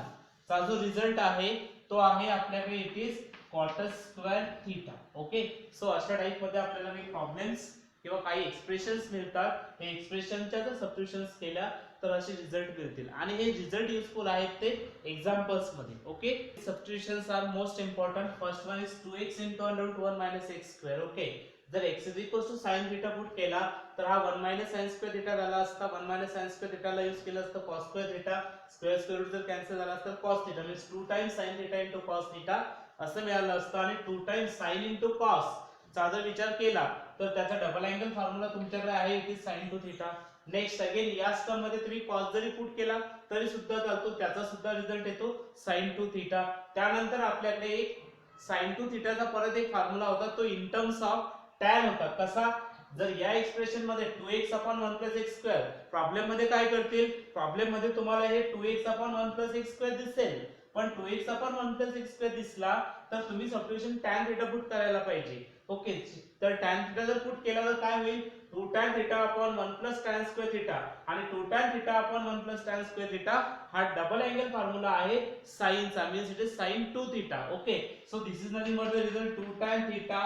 चा जो रिझल्ट आहे तो आहे आपल्याकडे it is cot square theta. Okay, so अशा टाइप मध्ये आपल्याला काही प्रॉब्लेम्स किंवा काही एक्सप्रेशन्स मिळतात. हे एक्सप्रेशनच्या जर सबस्टिट्यूशन्स केल्या तर असे रिझल्ट मिळतील आणि हे रिझल्ट युजफुल आहेत ते एक्झाम्पल्स मध्ये. Okay, substitutions are most important. First one is 2x into under root 1 minus x square. Okay, जर x is equals to sin theta put केला तर हा 1 minus sin square theta झाला असता. 1 minus sin square theta ला use केलं असतं cos square theta. Square root जर कॅन्सल झाला असता cos theta means 2 times sin theta into cos theta असं मिळालं असतं आणि 2 times sin into cos चा जर विचार केला तर त्याचा डबल अँगल फॉर्म्युला तुमच्याकडे आहे it is sin to theta. Next again या टर्म मध्ये तुम्ही cos जरी पुट केला तरी सुद्धा चालतो, त्याचा सुद्धा रिझल्ट येतो sin to theta. त्यानंतर आपल्याकडे एक sin to theta चा परत एक फॉर्म्युला होता तो इन टर्म्स ऑफ tan होता. कसा, जर या एक्सप्रेशन मध्ये 2x upon 1 plus x square, problem मध्ये काय करतील, प्रॉब्लेम मध्ये तुम्हाला हे 2x upon 1 plus x square दिसेल, पण 2x upon 1 plus x square दिसला तर तुम्ही सबस्टिट्यूशन tan थीटा पुट करायला पाहिजे. ओके, तर tan थीटा जर पुट केला तर काय होईल, 2 tan theta upon 1 plus tan square theta, आणि 2 tan theta upon 1 plus tan square theta हा डबल अँगल फॉर्म्युला आहे साइनचा, means it is sin 2 theta. Okay, so this is nothing but the result 2 tan theta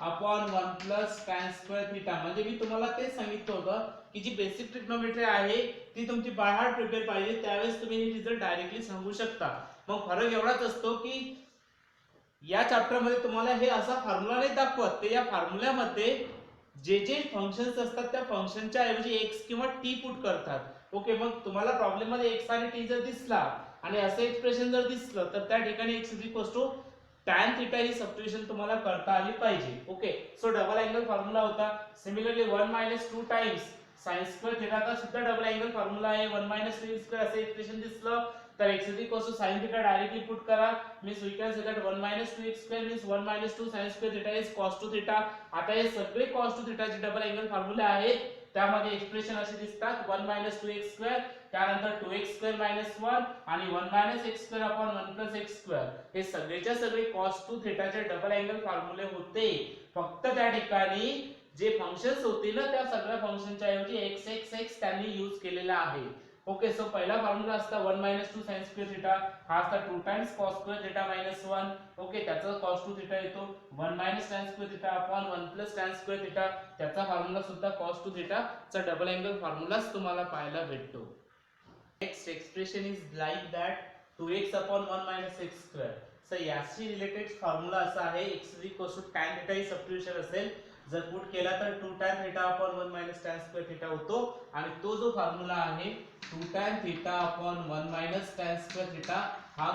upon 1 plus tan square theta. म्हणजे मी तुम्हाला तेच सांगितलं होतं की जी बेसिक ट्रिग्नोमेट्री आहे ती तुमची बाय हार्ट प्रिपेअर पाहिजे, त्यावेळेस तुम्ही हे रिझल्ट डायरेक्टली सांगू शकता. मग फरक एवढाच असतो की या चॅप्टर मध्ये तुम्हाला हे असा फॉर्म्युला नाही दाखवत, ते या फॉर्म्युल्यामध्ये जे जे फंक्शन्स असतात त्या फंक्शनच्या ऐवजी x किंवा t पुट करतात. ओके, मग तुम्हाला प्रॉब्लेम मध्ये x आणि t जर दिसला आणि असं एक्सप्रेशन जर दिसलं तर त्या ठिकाणी x tan थीटा ही सबस्टिट्यूशन तुम्हाला करता आली पाहिजे. Okay, so double angle formula होता. Similarly 1 - 2 times sin square theta का सुद्धा डबल अँगल फॉर्म्युला आहे. 1 - 2 स्क्वेअर असं एक्सप्रेशन दिसलं तर x sin theta directly put करा, means we can say that 1 - 2 square means 1 - 2 sin square theta is cos 2 theta. आता हे सगळे cos 2 थीटा चे डबल अँगल फॉर्म्युले आहेत, त्यामध्ये एक्सप्रेशन असे दिसतात 1 - 2 स्क्वेअर, त्यानंतर 2x स्क्वेअर - 1 आणि 1 - x square upon 1 plus x square. हे सगळेच्या सगळे cos 2 थीटाचे डबल अँगल फॉर्म्युले होते. फक्त त्या ठिकाणी जे फंक्शन्स होते ना त्या सगळ्या फंक्शनच्या ऐवजी x त्यांनी यूज केलेला आहे. ओके, सो पहिला फॉर्म्युला असता 1 - 2 sin स्क्वेअर थीटा, हा असता 2 times cos square theta - 1. Okay, त्याचा cos 2 थीटा येतो 1 - tan square theta upon 1 plus tan square theta. त्याचा फॉर्म्युला सुद्धा cos 2 थीटा चा डबल अँगल फॉर्म्युलाच तुम्हाला पाहायला भेटतो. Next expression is like that 2x upon 1 minus x square. So याशी related formula असा आहे x tan थीटा ही सबस्टिट्यूशन असेल, जर पुट केला तर 2 tan theta upon 1 minus tan square theta होतो, आणि तो जो फॉर्म्युला आहे 2 tan theta upon 1 minus tan square theta हा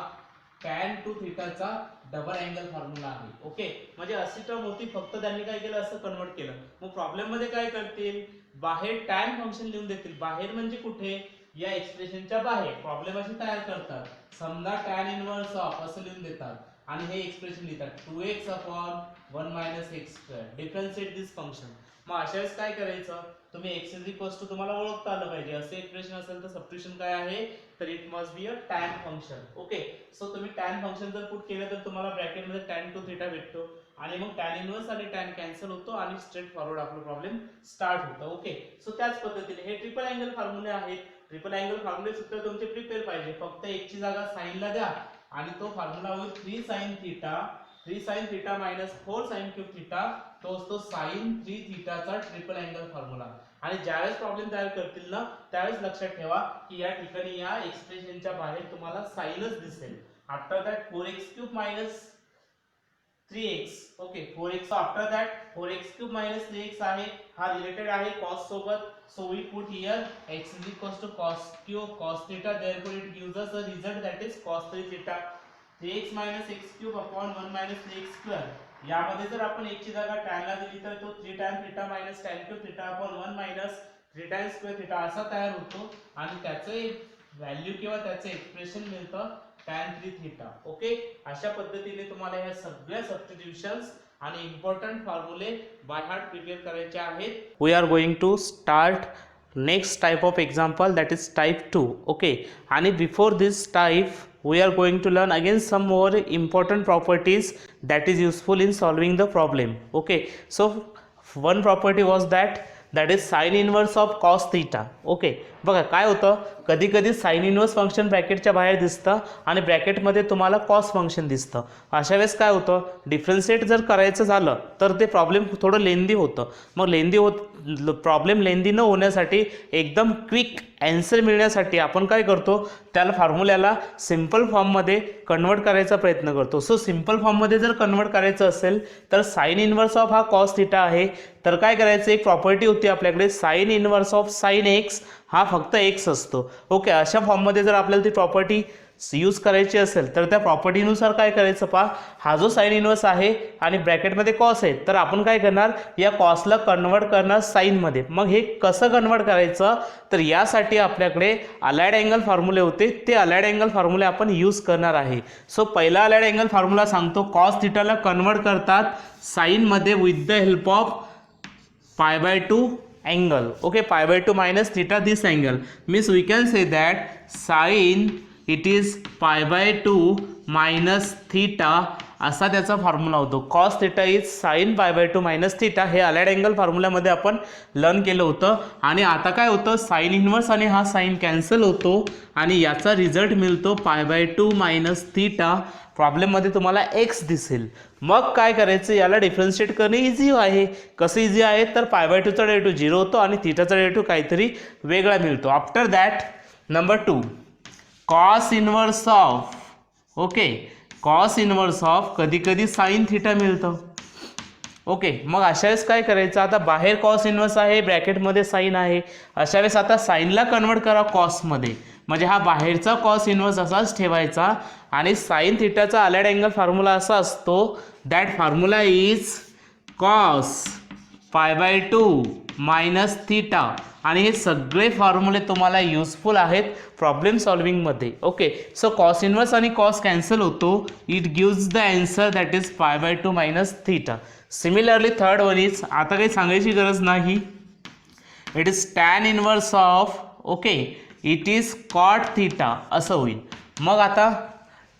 tan 2 थीटाचा डबल अँगल फॉर्म्युला आहे. ओके, म्हणजे अशी टर्म होती, फक्त त्यांनी काय केलं असं कन्वर्ट केलं. मग प्रॉब्लेम मध्ये काय करतील, बाहेर tan फंक्शन लिहून देतील. बाहेर म्हणजे कुठे, या एक्सप्रेशनच्या बाहेर प्रॉब्लेम अशी तयार करतात. समजा tan इनवर्स ऑफ असं लिहून देतात आणि हे एक्सप्रेशन लिहितात 2x upon 1 minus x square. Differentiate दिस फंक्शन. मग अशा वेळेस काय करायचं, तुम्ही x तुम्हाला ओळखता आलं पाहिजे. असे एक्सप्रेशन असेल तर सबस्टिट्यूशन काय आहे, तर it must be a tan function. Okay, so तुम्ही tan फंक्शन जर पुट केलं तर तुम्हाला ब्रॅकेट मध्ये tan 2 थीटा भेटतो, आणि मग tan इनवर्स आणि tan कॅन्सल होतो आणि स्ट्रेट फॉरवर्ड आपला प्रॉब्लेम स्टार्ट होतो. ओके, सो त्याच पद्धतीने हे ट्रिपल अँगल फॉर्म्युले आहेत. ट्रिपल अँगल फॉर्म्युले सुद्धा तुमचे प्रिपेअर पाहिजे. फक्त एक ची जागा साइन ला द्या आणि तो फॉर्म्युला होईल 3 sin theta 4 sin cube theta, तो असतो sin 3 थीटाचा ट्रिपल अँगल फॉर्म्युला. आणि ज्यावेळेस प्रॉब्लेम तयार करतील ना त्यावेळेस लक्षात ठेवा की या ठिकाणी या एक्सप्रेशनच्या बाहेर तुम्हाला साइनच दिसेल. After that 4x cube minus 3x. Okay, 4x after that 4x cube minus 3x आहे, हा रिलेटेड आहे cos सोबत. So we put here x is equals to cos cube cos theta, therefore it gives us a result that is cos 3 theta. 3x minus x cube upon 1 minus 3x square. यामध्ये जर आपण x ची जागा tan ला दिली तर तो 3 tan theta minus tan cube theta upon 1 minus 3 tan square theta असा तयार होतो, आणि त्याचे व्हॅल्यू किंवा त्याचे एक्सप्रेशन मिळतं tan 3 थीटा. ओके, अशा पद्धतीने तुम्हाला या सगळ्या सबस्टिट्यूशन्स आणि इम्पॉर्टंट फॉर्म्युले बाय हार्ट प्रिपेअर करायचे आहेत. We are going to start next type of example, that is type 2. Okay, आणि before this type we are going to learn again some more important properties that is useful in solving the problem. Okay, so one property was that is sin inverse of cos theta. Okay, बघा काय होतं, कधी कधी sine inverse function ब्रॅकेटच्या बाहेर दिसतं आणि ब्रॅकेटमध्ये तुम्हाला cos function दिसतं. अशा वेळेस काय होतं, डिफरन्शिएट जर करायचं झालं तर ते प्रॉब्लेम थोडं लेंदी होतं. मग प्रॉब्लेम लेंदी न होण्यासाठी एकदम क्विक ॲन्सर मिळण्यासाठी आपण काय करतो, त्याला फॉर्म्युल्याला सिम्पल फॉर्ममध्ये कन्वर्ट करायचा प्रयत्न करतो. सो सिम्पल फॉर्ममध्ये जर कन्वर्ट करायचं असेल तर साइन इनवर्स ऑफ हा कॉस थीटा आहे, तर काय करायचं, एक प्रॉपर्टी होती आपल्याकडे sign inverse of sine x, हा फक्त एक्स असतो. ओके, अशा फॉर्ममध्ये जर आपल्याला ती प्रॉपर्टी यूज करायची असेल तर त्या प्रॉपर्टीनुसार काय करायचं, पहा हा जो साइन इनवर्स आहे आणि ब्रॅकेटमध्ये कॉस आहे, तर आपण काय करणार, या कॉसला कन्वर्ट करणार साइनमध्ये. मग हे कसं कन्वर्ट करायचं, तर यासाठी आपल्याकडे अलाइड अँगल फॉर्म्युले होते, ते अलाइड अँगल फॉर्म्युले आपण यूज करणार आहे. सो पहिला अलाइड अँगल फॉर्म्युला सांगतो, कॉस थीटाला कन्वर्ट करतात साइनमध्ये with the help of pi/2 angle. Okay, pi/2 minus theta, this angle means we can say that sin it is pi/2 minus theta असा त्याचा फॉर्म्युला होतो. Cos theta is sign pi/2 minus theta. हे allied angle फॉर्म्युल्यामध्ये आपण learn केलं होतं. आणि आता काय होतं, साइन इन्व्हर्स आणि हा साइन कॅन्सल होतो आणि याचा रिझल्ट मिळतो pi/2 मायनस थिटा. प्रॉब्लेममध्ये तुम्हाला एक्स दिसेल. मग काय करायचं, याला डिफरन्शिएट करणे इझी आहे. कसं इझी आहे तर pi/2चा डेरिव्हेटिव्ह 0 होतो आणि थिटाचा डेरिव्हेटिव्ह काहीतरी वेगळा मिळतो. After that number 2 cos inverse of, okay, cos inverse of कधी कधी साइन थिटा मिळतं. ओके, मग अशा वेळेस काय करायचं, आता बाहेर कॉस इन्व्हर्स आहे, ब्रॅकेटमध्ये साइन आहे. अशा वेळेस आता साइनला कन्वर्ट करा कॉसमध्ये, म्हणजे हा बाहेरचा कॉस इन्व्हर्स असाच ठेवायचा आणि साइन थिटाचा अलाइड अँगल फॉर्म्युला असा असतो, that formula is cos pi/2 minus theta. आणि हे सगळे फॉर्म्युले तुम्हाला युजफुल आहेत प्रॉब्लेम सॉल्विंगमध्ये. ओके, सो कॉस इन्व्हर्स आणि कॉस कॅन्सल होतो. It gives the answer that is pi/2 minus theta. Similarly third one is, आता काही सांगायची गरज नाही, it is tan inverse of, okay, it is cot theta असं होईल. मग आता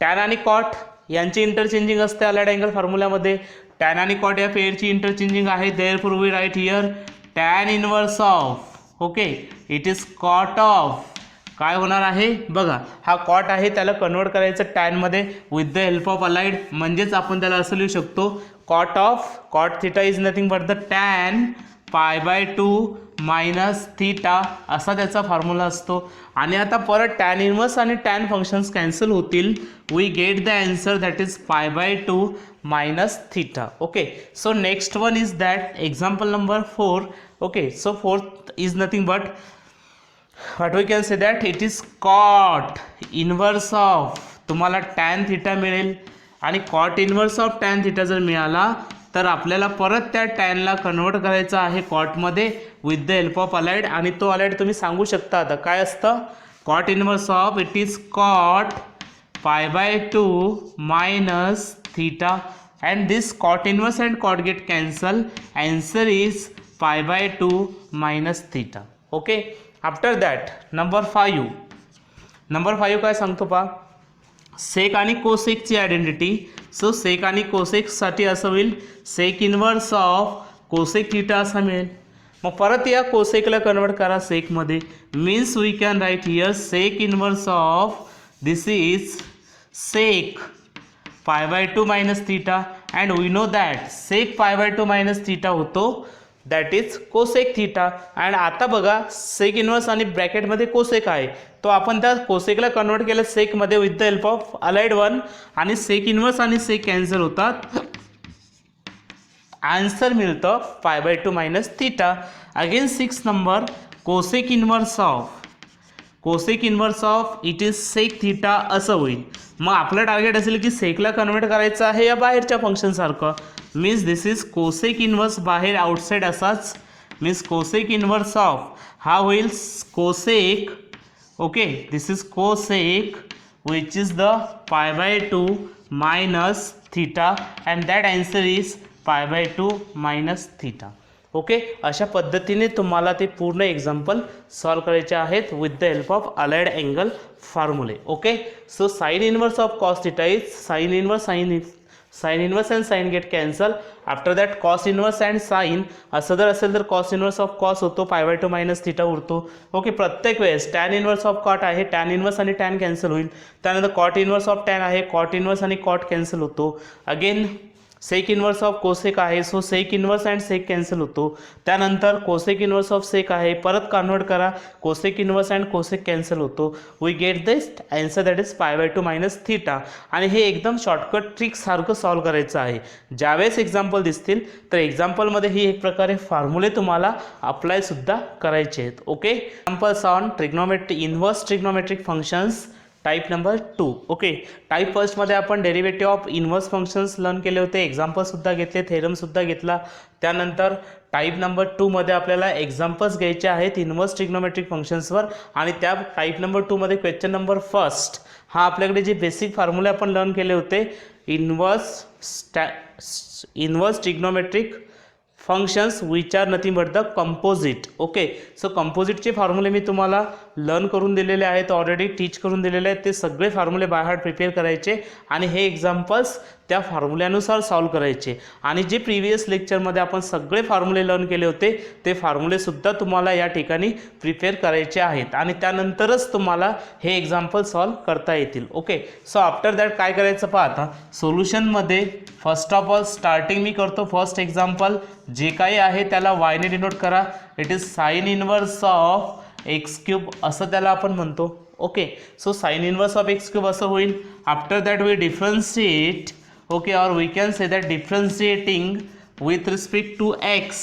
टॅन आणि कॉट यांची इंटरचेंजिंग असते अलाइड अँगल फॉर्म्युल्यामध्ये. टॅन आणि कॉट या पेअरची इंटरचेंजिंग आहे. Therefore we write here tan inverse of, okay, it is cot of. काय होणार आहे बघा, हा कॉट आहे त्याला कन्वर्ट करायचं टॅनमध्ये with the help of allied, म्हणजेच आपण त्याला असं लिहू शकतो cot of cot theta is nothing but the tan pi/2 minus theta असा त्याचा फॉर्म्युला असतो. आणि आता परत टॅन इन्व्हर्स आणि टॅन फंक्शन्स कॅन्सल होतील. We get the answer that is pi/2 minus theta. Okay, so next one is that example number 4. Okay, so fourth is nothing but what we can say that it is cot inverse of, तुम्हाला tan theta मिळेल आणि cot inverse of tan theta जर मिळाला तर आपल्याला परत त्या टॅनला convert करायचं आहे कॉटमध्ये with the help of allied. आणि तो अलाइड तुम्ही सांगू शकता आता काय असतं, cot inverse of it is cot pi/2 minus theta and this cot inverse and cot get cancel. Answer is pi/2 minus theta. Okay, after that number 5 काय सांगतो पहा, सेक आणि कोसेकची आयडेंटिटी. सो सेक आणि कोसेकसाठी असं होईल sec inverse of cosec theta असा मिळेल. मग परत या कोसेकला कन्वर्ट करा सेकमध्ये, means we can write here sec inverse of this is sec pi/2 minus theta and we know that sec pi/2 minus theta होतो that is cosec theta. And आता बघा सेक इन्व्हर्स आणि ब्रॅकेटमध्ये कोसेक आहे, तो आपण त्या कोसेकला कन्वर्ट केलं सेकमध्ये with the help of allied one आणि सेक इन्व्हर्स आणि सेक कॅन्सल होतात. आन्सर मिळतं pi/2 minus theta. Again 6 number cosec inverse of it is sec theta असं होईल. मग आपलं टार्गेट असेल की सेकला कन्वर्ट करायचं आहे या बाहेरच्या फंक्शनसारखं, means this is cosec inverse बाहेर आउटसाइड असाच, मीन्स कोसेक इन्व्हर्स ऑफ हा होईल cosec. Okay, this is cosec which is the pi/2 minus theta and that answer is pi/2 minus theta. Okay, अशा पद्धतीने तुम्हाला ते पूर्ण एक्झाम्पल सॉल्व करायचे आहेत with the help of allied angle फॉर्म्युले. Okay, so sine inverse of cos theta is sine inverse and sine get cancel. After that cos inverse and sign असं जर असेल तर कॉस इन्व्हर्स ऑफ कॉस होतो, pi/2 minus theta उरतो. Okay, प्रत्येक वेळेस tan inverse of cot आहे, tan inverse आणि टॅन कॅन्सल होईल. त्यानंतर कॉट इन्व्हर्स ऑफ टॅन आहे, कॉट इन्व्हर्स आणि कॉट कॅन्सल होतो. Again sec inverse of cosec आहे, so sec inverse and sec cancel होतो. त्यानंतर कोसेक इन्व्हर्स ऑफ सेक आहे, परत कन्वर्ट करा cosec inverse and cosec cancel होतो. We get this answer that is pi/2 minus theta. आणि हे एकदम शॉर्टकट ट्रिकसारखं सॉल्व करायचं आहे. ज्यावेळेस एक्झाम्पल दिसतील तर एक्झाम्पलमध्ये ही एक प्रकारे फॉर्म्युले तुम्हाला अप्लायसुद्धा करायचे आहेत. Okay, examples on inverse trigonometric functions type number 2. Okay, type फर्स्टमध्ये आपण derivative of inverse functions learn केले होते, एक्झाम्पलसुद्धा घेतले, थेरमसुद्धा घेतला. त्यानंतर टाईप नंबर 2मध्ये आपल्याला एक्झाम्पल्स घ्यायचे आहेत इन्व्हर्स ट्रिग्नोमेट्रिक फंक्शन्सवर. आणि त्या टाईप नंबर 2मध्ये क्वेश्चन नंबर फर्स्ट हा आपल्याकडे जे बेसिक फॉर्म्युले आपण लर्न केले होते inverse trigonometric functions which are nothing but the composite. Okay, so कंपोजिटचे फॉर्म्युले मी तुम्हाला लर्न करून दिलेले आहेत, ऑलरेडी टीच करून दिलेले आहेत. ते सगळे फॉर्म्युले बाय हार्ट प्रिपेअर करायचे आणि हे एक्झाम्पल्स त्या फॉर्म्युल्यानुसार सॉल्व करायचे. आणि जे प्रिव्हियस लेक्चरमध्ये आपण सगळे फॉर्म्युले लर्न केले होते ते फॉर्म्युलेसुद्धा तुम्हाला या ठिकाणी प्रिपेअर करायचे आहेत आणि त्यानंतरच तुम्हाला हे एक्झाम्पल सॉल्व करता येतील. ओके, सो आफ्टर दॅट काय करायचं पहा. आता सोल्युशनमध्ये फर्स्ट ऑफ ऑल स्टार्टिंग मी करतो. फर्स्ट एक्झाम्पल जे काही आहे त्याला वायने डिनोट करा. It is sine inverse of x cube असं त्याला आपण म्हणतो. Okay, so sine inverse of x cube असं होईल. After that we differentiate. Okay, और we can say that differentiating with respect to x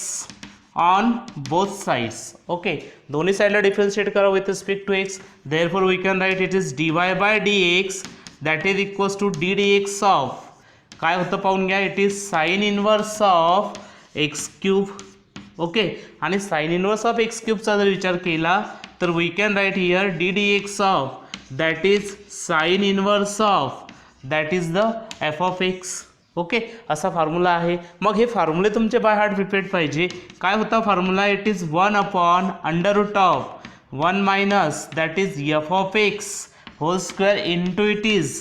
on both sides. Okay, दोन्ही साईडला differentiate करा with respect to x. Therefore we can write it is dy by dx that is equals to d dx of काय होतं पाहून घ्या. It is sine inverse of x cube. Okay, आणि sine inverse of x क्यूबचा जर विचार केला तर we can write here d dx of that is sine inverse of that is the f of x. Okay, असा formula आहे. मग हे फॉर्म्युले तुमचे बाय हार्ट प्रिपेअर्ड पाहिजे. काय होता formula. It is 1 upon under root of 1 minus that is f of x whole square into it is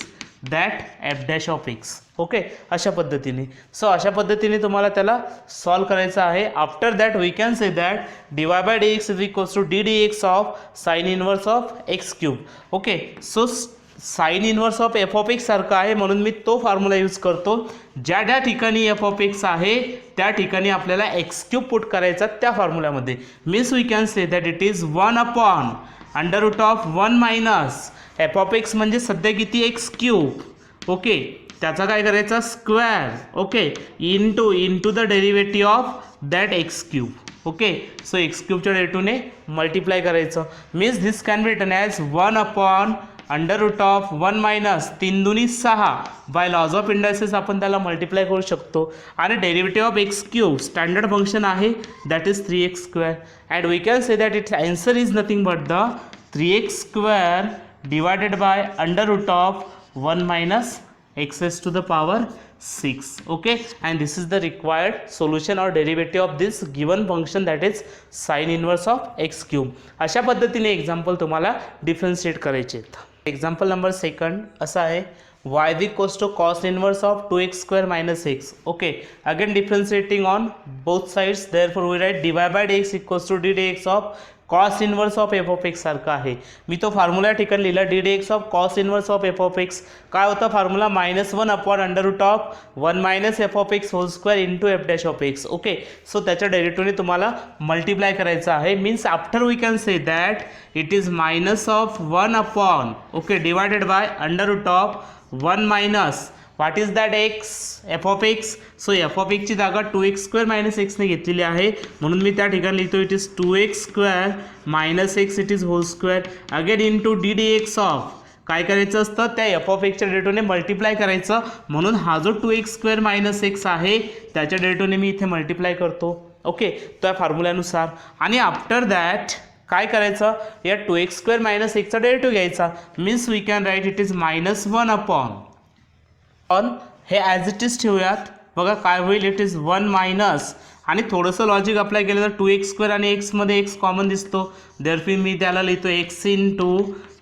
that f dash of x. Okay, अशा पद्धतीने. सो अशा पद्धतीने तुम्हाला त्याला सॉल्व करायचं आहे. After that we can say that dy by dx is equals to d dx of sine inverse of x cube. Okay, so sine inverse of f of x सारखा आहे म्हणून मी तो फॉर्म्युला यूज करतो. ज्या ज्या ठिकाणी एफ ऑफ एक्स आहे त्या ठिकाणी आपल्याला एक्स क्यूब पुट करायचा त्या फॉर्म्युल्यामध्ये. Means we can say that it is 1 upon under root of 1 minus f of x म्हणजे सध्या किती एक्स क्यूब. ओके, त्याचा काय करायचा square. Okay, into the derivative of that x cube. Okay, so x क्यूबच्या डेरिव्हेटिव्हने मल्टिप्लाय करायचं. Means this can be written as 1 upon under root of 1 minus 3 दुनी 6 बाय लॉज ऑफ इंडायसेस आपण त्याला multiply करू शकतो. आणि derivative of x cube standard function आहे that is 3x square. And we can say that it's answer is nothing but the 3x square divided by under root of 1 minus x to the power 6. Okay, and this is the required solution or derivative of this given function that is sin inverse of x cube. अशा पद्धतीने example तुम्हाला differentiate करायचे आहेत. Example number second असा आहे y is equals to cos inverse of 2x square minus x. Okay, again differentiating on both sides, therefore we write dy by dx equals to d dx of cos inverse of f of x सारखा आहे. मी तो formula ठिकाणी लिहिला d d x of cos inverse of f of x. काय होता formula -1 upon under root of 1 minus f of x whole square into f dash of x. Okay, so त्याच्या डेरिव्हेटिव्हने तुम्हाला मल्टिप्लाय करायचं आहे. Means after we can say that it is minus of 1 upon okay divided by under root of 1 minus what is that x f of x. So f of एक्सची जागा 2x square minus एक्सने घेतलेली आहे म्हणून मी त्या ठिकाणी लिहितो it is 2x square minus x it is whole square again into d d x of काय करायचं असतं त्या एफ ऑफ एक्सच्या डेरिव्हेटिव्हने मल्टिप्लाय करायचं. म्हणून हा जो 2x स्क्वेअर मायनस एक्स आहे त्याच्या डेरिव्हेटिव्हने मी इथे मल्टिप्लाय करतो. ओके, त्या फॉर्म्युल्यानुसार. आणि आफ्टर दॅट काय करायचं या 2x स्क्वेअर मायनस एक्सचा डेरिव्हेटिव्ह घ्यायचा. Means we can write it is -1 upon हे ॲज इट इज ठेवूयात. बघा काय होईल इट इज 1 मायनस आणि थोडंसं लॉजिक अप्लाय केलं तर 2x स्क्वेअर आणि एक्समध्ये एक्स कॉमन दिसतो. देअरफॉर मी त्याला लिहितो x इंटू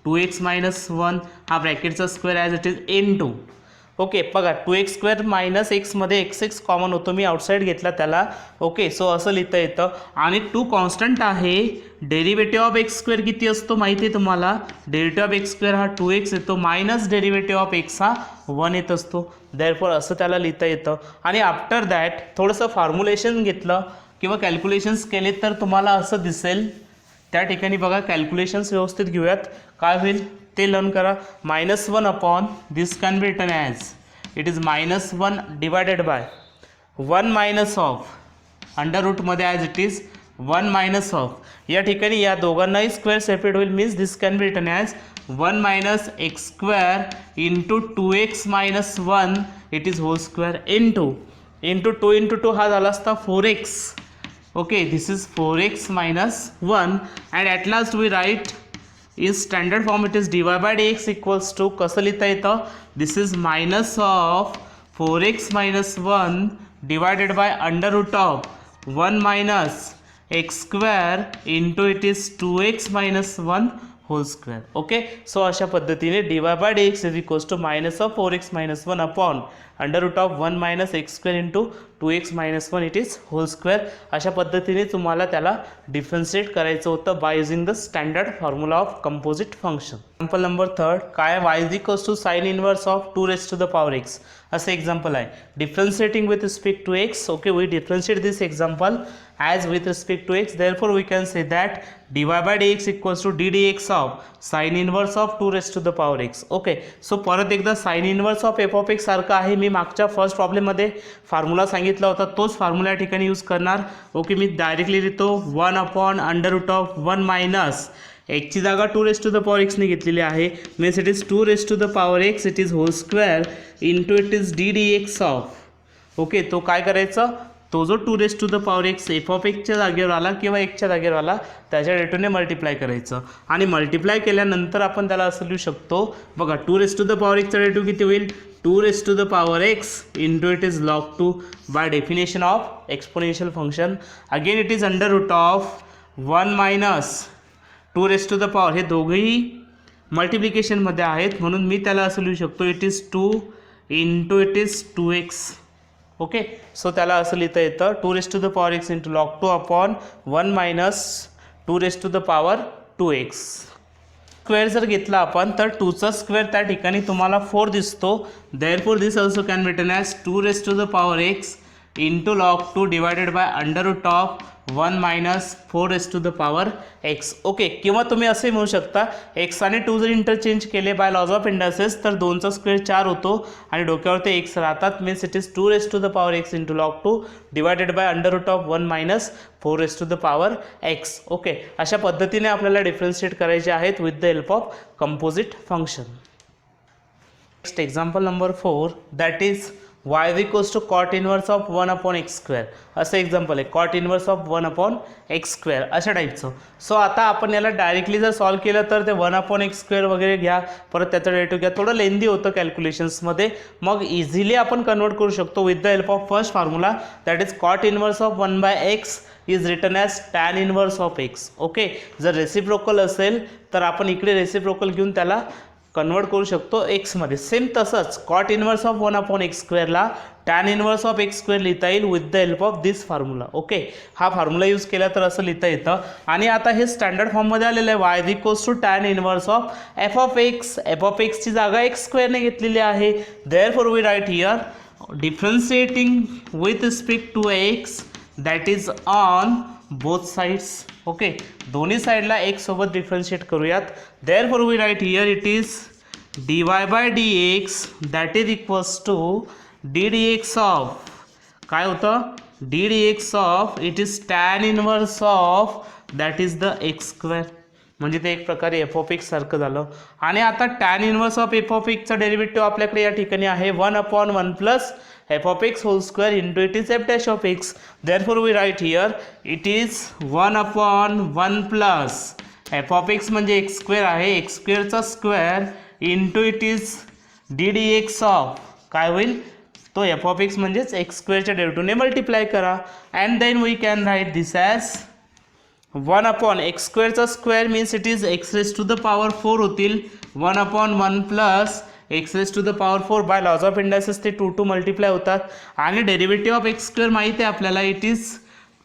2x मायनस 1 हा ब्रॅकेटचा square as it is into. Okay, बघा 2x स्क्वेअर मायनस एक्समध्ये x कॉमन होतो मी आउटसाईड घेतला त्याला. ओके, सो असं लिहिता येतं. आणि 2 कॉन्स्टंट आहे. डेरिव्हेटिव्ह ऑफ एक्स स्क्वेअर किती असतो माहिती आहे तुम्हाला. डेरिव्हेटिव्ह ऑफ एक्स स्क्वेअर हा 2x येतो मायनस डेरिव्हेटिव्ह ऑफ एक्स हा 1 येत असतो. देअरफॉर असं त्याला लिहिता येतं. आणि आफ्टर दॅट थोडंसं फॉर्म्युलेशन घेतलं किंवा कॅल्क्युलेशन्स केले तर तुम्हाला असं दिसेल. त्या ठिकाणी बघा कॅल्क्युलेशन्स व्यवस्थित घेऊयात. काय होईल ते लर्न करा. -1 upon this can be written as it is -1 divided by 1 minus of under रूटमध्ये as it is 1 minus of या ठिकाणी या दोघांनाही स्क्वेअर सेपरेट होईल. Means this can be written as 1 minus x square into 2x minus 1 it is whole square into 2 into 2 हा झाला असता 4x. Okay, this is 4x minus 1 and at last we right in standard form it is dy by dx equals to कसं लिहिता येतं. This is minus of 4x minus 1 divided by under root of 1 minus x square into it is 2x minus 1 whole square. Okay, so अशा पद्धतीने dy by dx is equals to minus of 4x minus 1 upon under root of 1 minus x square into 2x minus 1 it is whole square. अशा पद्धतीने तुम्हाला त्याला differentiate करायचं होतं by using the standard formula of composite function. Example number 3 काय y is equals to sine inverse of 2 raised to the power x असं example आहे. Differentiating with respect to x. Okay, we differentiate this example as with respect to x, therefore we can say that dy by dx equals to d dx of sin inverse of 2 raised to the power x. Okay, so परत एकदा sin inverse of f of x सारखं आहे. मी मागच्या first प्रॉब्लेममध्ये formula सांगितला होता तोच formula या ठिकाणी यूज करणार. ओके, मी डायरेक्टली लिहितो 1 upon under root of 1 minus एक्सची जागा 2 raised to the power x ने घेतलेली आहे. Means it is 2 raised to the power x it is whole square into it is d d x of. Okay, तो काय करायचं, तो जो 2 raised to the power x F of एक्सच्या जागेवर आला किंवा एक्सच्या जागेवर आला त्याच्या रेटूने मल्टिप्लाय करायचं आणि मल्टिप्लाय केल्यानंतर आपण त्याला असं लिहू शकतो बघा 2 raised to the power x चा रेटू किती होईल 2 raised to the power x into it is log 2 by definition of exponential function. Again it is under root of 1 minus 2 raised to the power. हे दोघेही मल्टिप्लिकेशनमध्ये आहेत म्हणून मी त्याला असं लिहू शकतो it is 2 into it is 2x. Okay, so त्याला असं लिहिता येतं 2 raised to the power x into log 2 upon 1 minus 2 raised to the power 2x. Square जर घेतला आपण तर 2चा स्क्वेअर त्या ठिकाणी तुम्हाला 4 दिसतो. Therefore this also can be written as 2 raised to the power x into log 2 divided by under root of 1 minus 4 raised to the power x. Okay, किंवा तुम्ही असे म्हणू शकता x आणि 2 जर इंटरचेंज केले बाय लॉज ऑफ इंडसेस तर 2चा square 4 होतो आणि डोक्यावर ते x राहतात. Means it is 2 raised to the power x into log 2 divided by under root of 1 minus 4 raised to the power x. Okay, अशा पद्धतीने आपल्याला डिफरन्शिएट करायचे आहेत with the help of composite function. Next example number 4 that is y is equals to cot inverse of 1 upon x square. असं example आहे cot inverse of 1 upon x square अशा टाईपचं. So आता आपण याला डायरेक्टली जर सॉल्व केलं तर ते 1 upon x square वगैरे घ्या, परत त्याचं डेरिव्हेटिव्ह घ्या, थोडं लेंदी होतं कॅल्क्युलेशन्समध्ये. मग इझिली आपण कन्वर्ट करू शकतो with the help of first formula that is cot inverse of 1 by x is written as tan inverse of x. Okay, जर रेसिप्रोकल असेल तर आपण इकडे रेसिप्रोकल घेऊन त्याला कन्वर्ट करू शकतो एक्समध्ये. सेम तसंच cot inverse of 1 upon x स्क्वेअरला tan inverse of x square लिहिता येईल with the help of this formula. Okay, हा फॉर्म्युला यूज केला तर असं लिहिता येतं. आणि आता हे स्टँडर्ड फॉर्ममध्ये आलेलं आहे y is equals to tan inverse of f of x. F of एक्सची जागा एक्स स्क्वेअरने घेतलेली आहे. Therefore we write here differentiating with respect to x that is on both sides. Okay, दोन्ही साईडला एक सोबत डिफरन्शिएट करूयात. Therefore we write here it is dy by dx that is equals to d d x of काय होतं d d x of it is tan inverse of that is the x square. म्हणजे ते एक प्रकारे F of x सारखं झालं. आणि आता tan inverse of f of एक्सचा डेरिव्हेटिव्ह आपल्याकडे या ठिकाणी आहे 1 upon 1 plus f of x whole square into it is f dash of x. Therefore we write here it is 1 upon 1 plus f of x म्हणजे x square आहे x square चा square into it is d dx of काय होईल तो f of x म्हणजेच x square च्या डेरिव्हेटिव्हने multiply करा. and then we can write this as 1 upon x square चा square means it is x raised to the power 4 होतील 1 upon 1 plus x raise to the power 4 by laws of indices ते 2 multiply होतात आणि derivative of x square माहिती आहे आपल्याला it is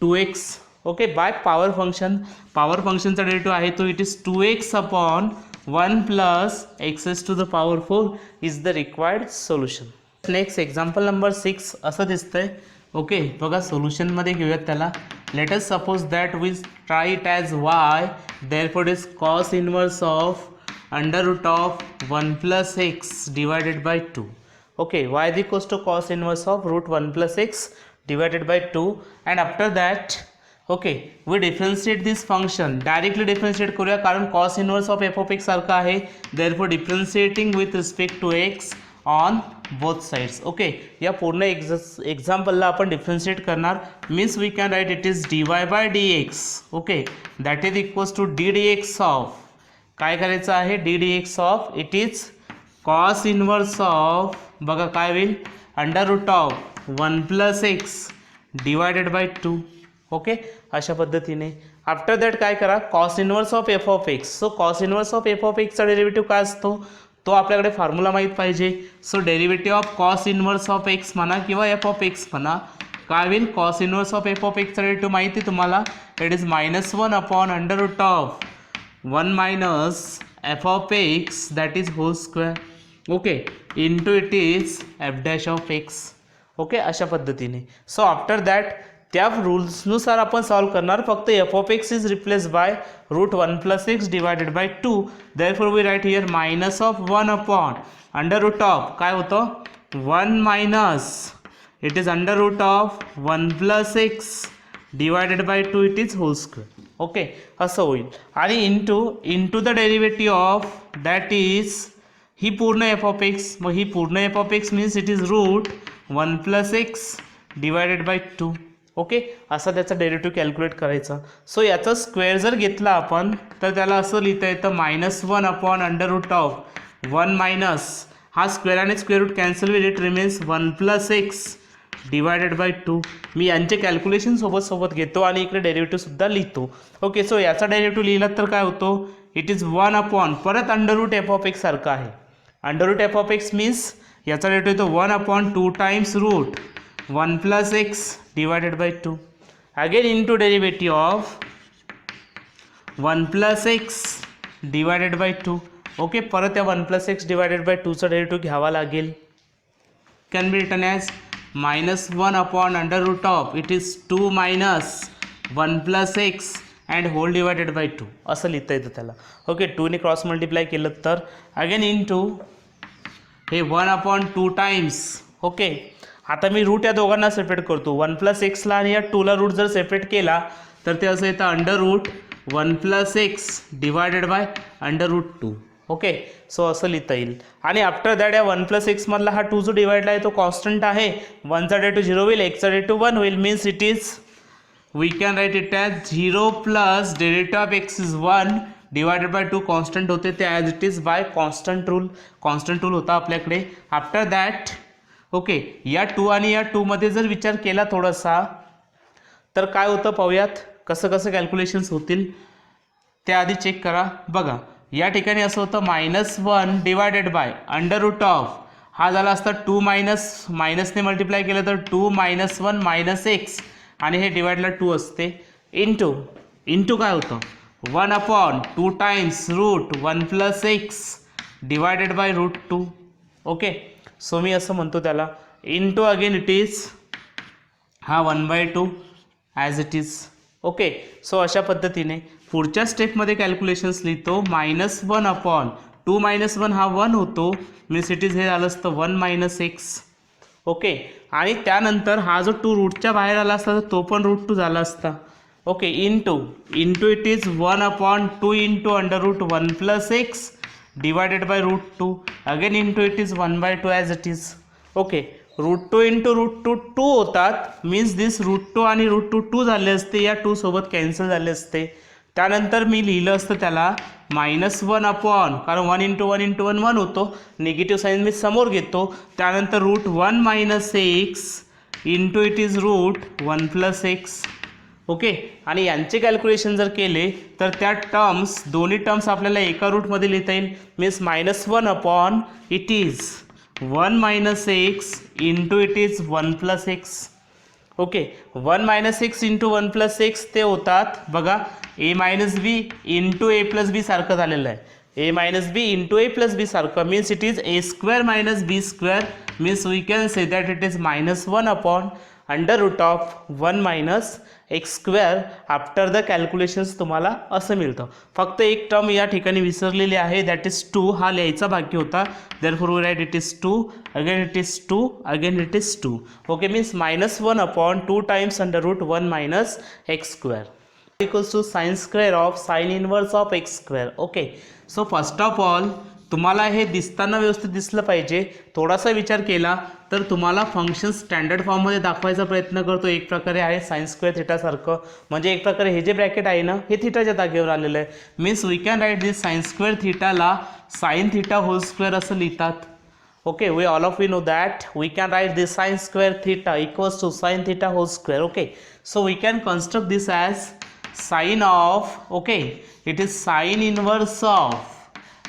2x. Okay, by power फंक्शनचा derivative आहे तो it is 2x upon 1 plus x raise to the power 4 is the required solution. Next example number 6 असं दिसतंय. ओके, बघा सोल्युशनमध्ये घेऊयात त्याला. Let us suppose that we try it as y therefore is cos inverse of under root of 1 plus x divided by 2. Okay, y is equals to cos inverse of root 1 plus x divided by 2 and after that okay we differentiate this function. Directly differentiate करूया कारण cos inverse of f of x सारखा आहे. therefore differentiating with respect to x on both sides. okay, या पूर्ण एक्झाम्पलला आपण differentiate करणार means we can write it is dy by dx. okay, that is equals to d dx of काय करायचं आहे d d x of it is cos inverse of बघा काय होईल under root of 1 plus x divided by 2. Okay, अशा पद्धतीने. After that काय करा, cos inverse of f of x. So cos inverse of f of एक्सचा derivative काय असतो तो आपल्याकडे फॉर्म्युला माहीत पाहिजे. So derivative of cos inverse of x म्हणा किंवा एफ ऑफ एक्स म्हणा, काय होईल, cos inverse of f of एक्सचा डेरिव्हेटिव्ह माहिती आहे तुम्हाला, it is -1 upon under root of 1 minus f of x that is whole square. Okay, into it is f dash of x. Okay, अशा पद्धतीने. So after that त्या रूल्सनुसार आपण solve करणार. फक्त f of x is replace by √1 + x divided by 2. Therefore we write here -1 upon under root of काय होतं 1 minus it is under root of 1 + x divided by 2 it is whole square. Okay, असं होईल. आणि into the derivative of that is ही पूर्ण f of x. मग ही पूर्ण f of x means it is √1 + x divided by 2. Okay, असा त्याचा डेरिव्हेटिव्ह कॅल्क्युलेट करायचा. सो याचा स्क्वेअर जर घेतला आपण तर त्याला असं लिहिता येतं -1 upon under root of 1 minus हा स्क्वेअर आणि square root cancel will it remains 1 + x divided by 2. मी यांचे कॅल्क्युलेशन सोबत घेतो आणि इकडे डेरिव्हेटिव्हसुद्धा लिहितो. ओके, सो याचा डेरिव्हेटिव्ह लिहिला तर काय होतो, इट इज 1 अपॉन परत under root f of x सारखा आहे. Under root f of x means याचा डेरिव्हेटिव्ह येतो 1 upon 2 times √1 + x divided by 2. Again into derivative of 1 + x divided by 2. Okay, परत या 1 + x divided by 2 चा derivative घ्यावा लागेल. Can be written as -1 upon under root of it is 2 minus 1 + x and whole divided by 2 असं लिहिता येतं त्याला. Okay, 2ने cross multiply केलं तर अगेन इंटू हे 1 अपॉन 2 टाइम्स. ओके, आता मी रूट या दोघांना सेपरेट करतो. 1 + x ला आणि या 2 ला रूट जर सेपरेट केला तर ते असं येतं under root 1 + x divided by under root 2. Okay, so असं लिहिता येईल. आणि आफ्टर दॅट या 1 + x मधला हा 2 जो डिवाइडला आहे तो कॉन्स्टंट आहे. 1चा डेरिव्हेटिव्ह 0 होईल, xचा डेरिव्हेटिव्ह 1 होईल. Means it is we can write it as 0 + derivative of x is 1 divided by 2 constant होते ते as it is by constant rule होता आपल्याकडे. आफ्टर दॅट ओके, या 2 आणि या 2 मध्ये जर विचार केला थोडासा तर काय होतं पाहूयात, कसं कॅल्क्युलेशन्स होतील त्याआधी चेक करा. बघा, या ठिकाणी असं होतं -1 divided by under root of हा झाला असता 2 मायनसने मल्टिप्लाय केलं तर 2 - 1 - x आणि हे डिवाइडला 2 असते. इंटू काय होतं 1 upon 2 times √1 + x divided by √2. Okay, so मी असं म्हणतो त्याला इंटू अगेन इट इज हा 1/2 as it is. Okay, so अशा पद्धतीने पुढच्या स्टेपमध्ये कॅल्क्युलेशन्स लिहितो. -1 अपॉन 2 - 1 हा 1 होतो. मीन्स इट इज हे झालं असतं 1 - x. ओके, आणि त्यानंतर हा जो 2 रूटच्या बाहेर आला असता तर तो पण √2 झाला असता. Okay, into it is 1 upon 2 into under root 1 + x divided by √2. Again into it is 1/2 as it is. Okay, √2 into √2 2 होतात. मीन्स दिस √2 आणि √2 2 झाले असते, या 2 सोबत कॅन्सल झाले असते. त्यानंतर मी लिहिलं असतं त्याला -1 अपॉन, कारण 1 × 1 × 1 1 होतो, निगेटिव्ह साईन मी समोर घेतो. त्यानंतर √1 - x into it is √1 + x. Okay, आणि यांचे कॅल्क्युलेशन जर केले तर त्या टर्म्स दोन्ही टर्म्स आपल्याला एका रूटमध्ये लिहिता येईल. Means -1 upon it is 1 - x into it is 1 + x. Okay, 1 - x into 1 + x ते होतात बघा a - b into a + b सारखं झालेलं आहे. a - b into a + b सारखं means it is a² - b². Means we can say that it is -1 upon under root of 1 - x². After the calculations तुम्हाला असं मिळतं. फक्त एक टर्म या ठिकाणी विसरलेली आहे, दॅट इज 2. हा लिहायचा बाकी होता. Therefore we write it is 2, again it is 2, again it is 2. Okay, means -1 upon 2 times under root 1 - x² equals to sin² of sin inverse of x². Okay, so first of all तुम्हाला हे दिसताना व्यवस्थित दिसलं पाहिजे. थोडासा विचार केला तर तुम्हाला फंक्शन स्टँडर्ड फॉर्ममध्ये दाखवायचा प्रयत्न करतो. एक प्रकारे आहे sin² थिटासारखं, म्हणजे एक प्रकारे हे जे ब्रॅकेट आहे ना हे थिटाच्या जागेवर आलेलं आहे. Means we can write this sin² थिटाला sin θ होल स्क्वेअर असं लिहितात. Okay, we all of you know that we can write this sine square theta equals to sine theta whole square. Okay, so we can construct this as sine of, okay, it is sine inverse of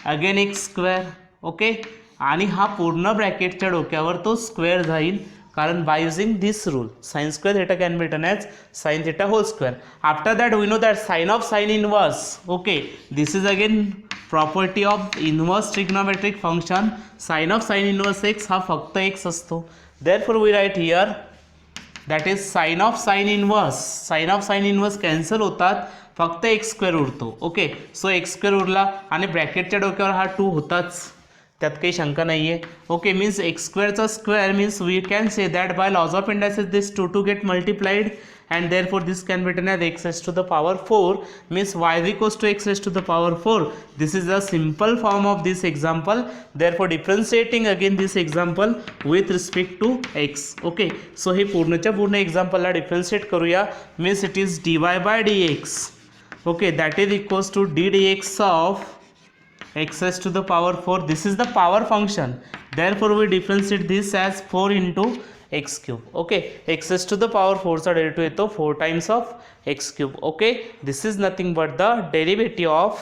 again x square. Okay, आणि हा पूर्ण ब्रॅकेटच्या डोक्यावर तो square जाईल, कारण by using this rule sin square theta can be written as sin theta whole square. After that we know that sine of sine inverse, okay, this is again property of inverse trigonometric function. Sine of sine inverse x हा फक्त x असतो. Therefore we write here that is sine of sine inverse cancel होतात, फक्त x square उरतो. Okay, so x square उरला आणि ब्रॅकेटच्या डोक्यावर हा 2 होताच, त्यात काही शंका नाही आहे. ओके, मीन्स एक्स स्क्वेअरचा square means we can say that by laws of indices this two get multiplied and therefore this can be written as x raised to the power 4, means y is equals to x raised to the power 4. This is the simple form of this example. Therefore differentiating again this example with respect to x. Okay, so हे पूर्णच्या पूर्ण एक्झाम्पलला differentiate करूया. Means it is dy by dx, okay, that is equals to d dx of x raised to the power 4. This is the power function, therefore we differentiate this as 4 into x cube. Okay, x raised to the power 4 चा derivative येतो 4 times of x cube. Okay, this is nothing but the derivative of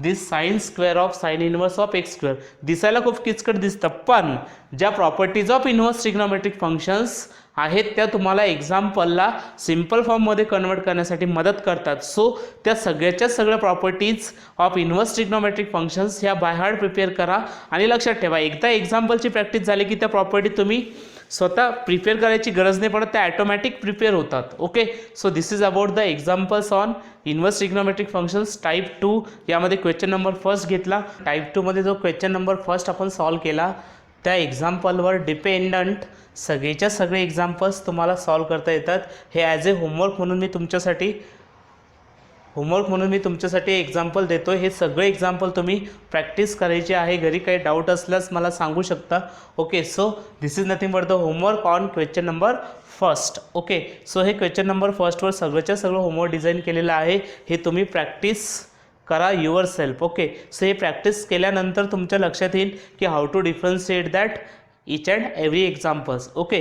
this sin square of sin inverse of x square. दिसायला खूप किचकट दिसतं, पण ज्या properties of inverse trigonometric functions आहेत त्या तुम्हाला एक्झाम्पलला सिम्पल फॉर्ममध्ये कन्वर्ट करण्यासाठी मदत करतात. सो त्या सगळ्याच्या सगळ्या properties of inverse trigonometric functions ह्या बाय हार्ट प्रिपेअर करा आणि लक्षात ठेवा, एकदा एक्झाम्पलची प्रॅक्टिस झाली की त्या प्रॉपर्टी तुम्ही स्वतः प्रिपेअर करायची गरज नाही पडत, त्या ॲटोमॅटिक प्रिपेअर होतात. Okay, so this is about the examples on inverse trigonometric functions type 2. यामध्ये क्वेश्चन नंबर फर्स्ट घेतला. टाईप 2 मध्ये जो क्वेश्चन नंबर फर्स्ट आपण सॉल्व केला त्या एक्झाम्पलवर डिपेंडंट सगळेच्या सगळे एक्झाम्पल्स तुम्हाला सॉल्व करता येतात. हे ॲज ए होमवर्क म्हणून मी तुमच्यासाठी एक्झाम्पल देतो. हे सगळे एक्झाम्पल तुम्ही प्रॅक्टिस करायचे आहे. घरी काही डाऊट असल्यास मला सांगू शकता. Okay, so this is nothing but the homework on question number first. Okay, so हे क्वेश्चन नंबर फर्स्टवर सगळंच्या सगळं होमवर्क डिझाईन केलेलं आहे. हे तुम्ही प्रॅक्टिस करा युअर सेल्फ. ओके, सो हे प्रॅक्टिस केल्यानंतर तुमच्या लक्षात येईल की how to differentiate that each and every examples. Okay.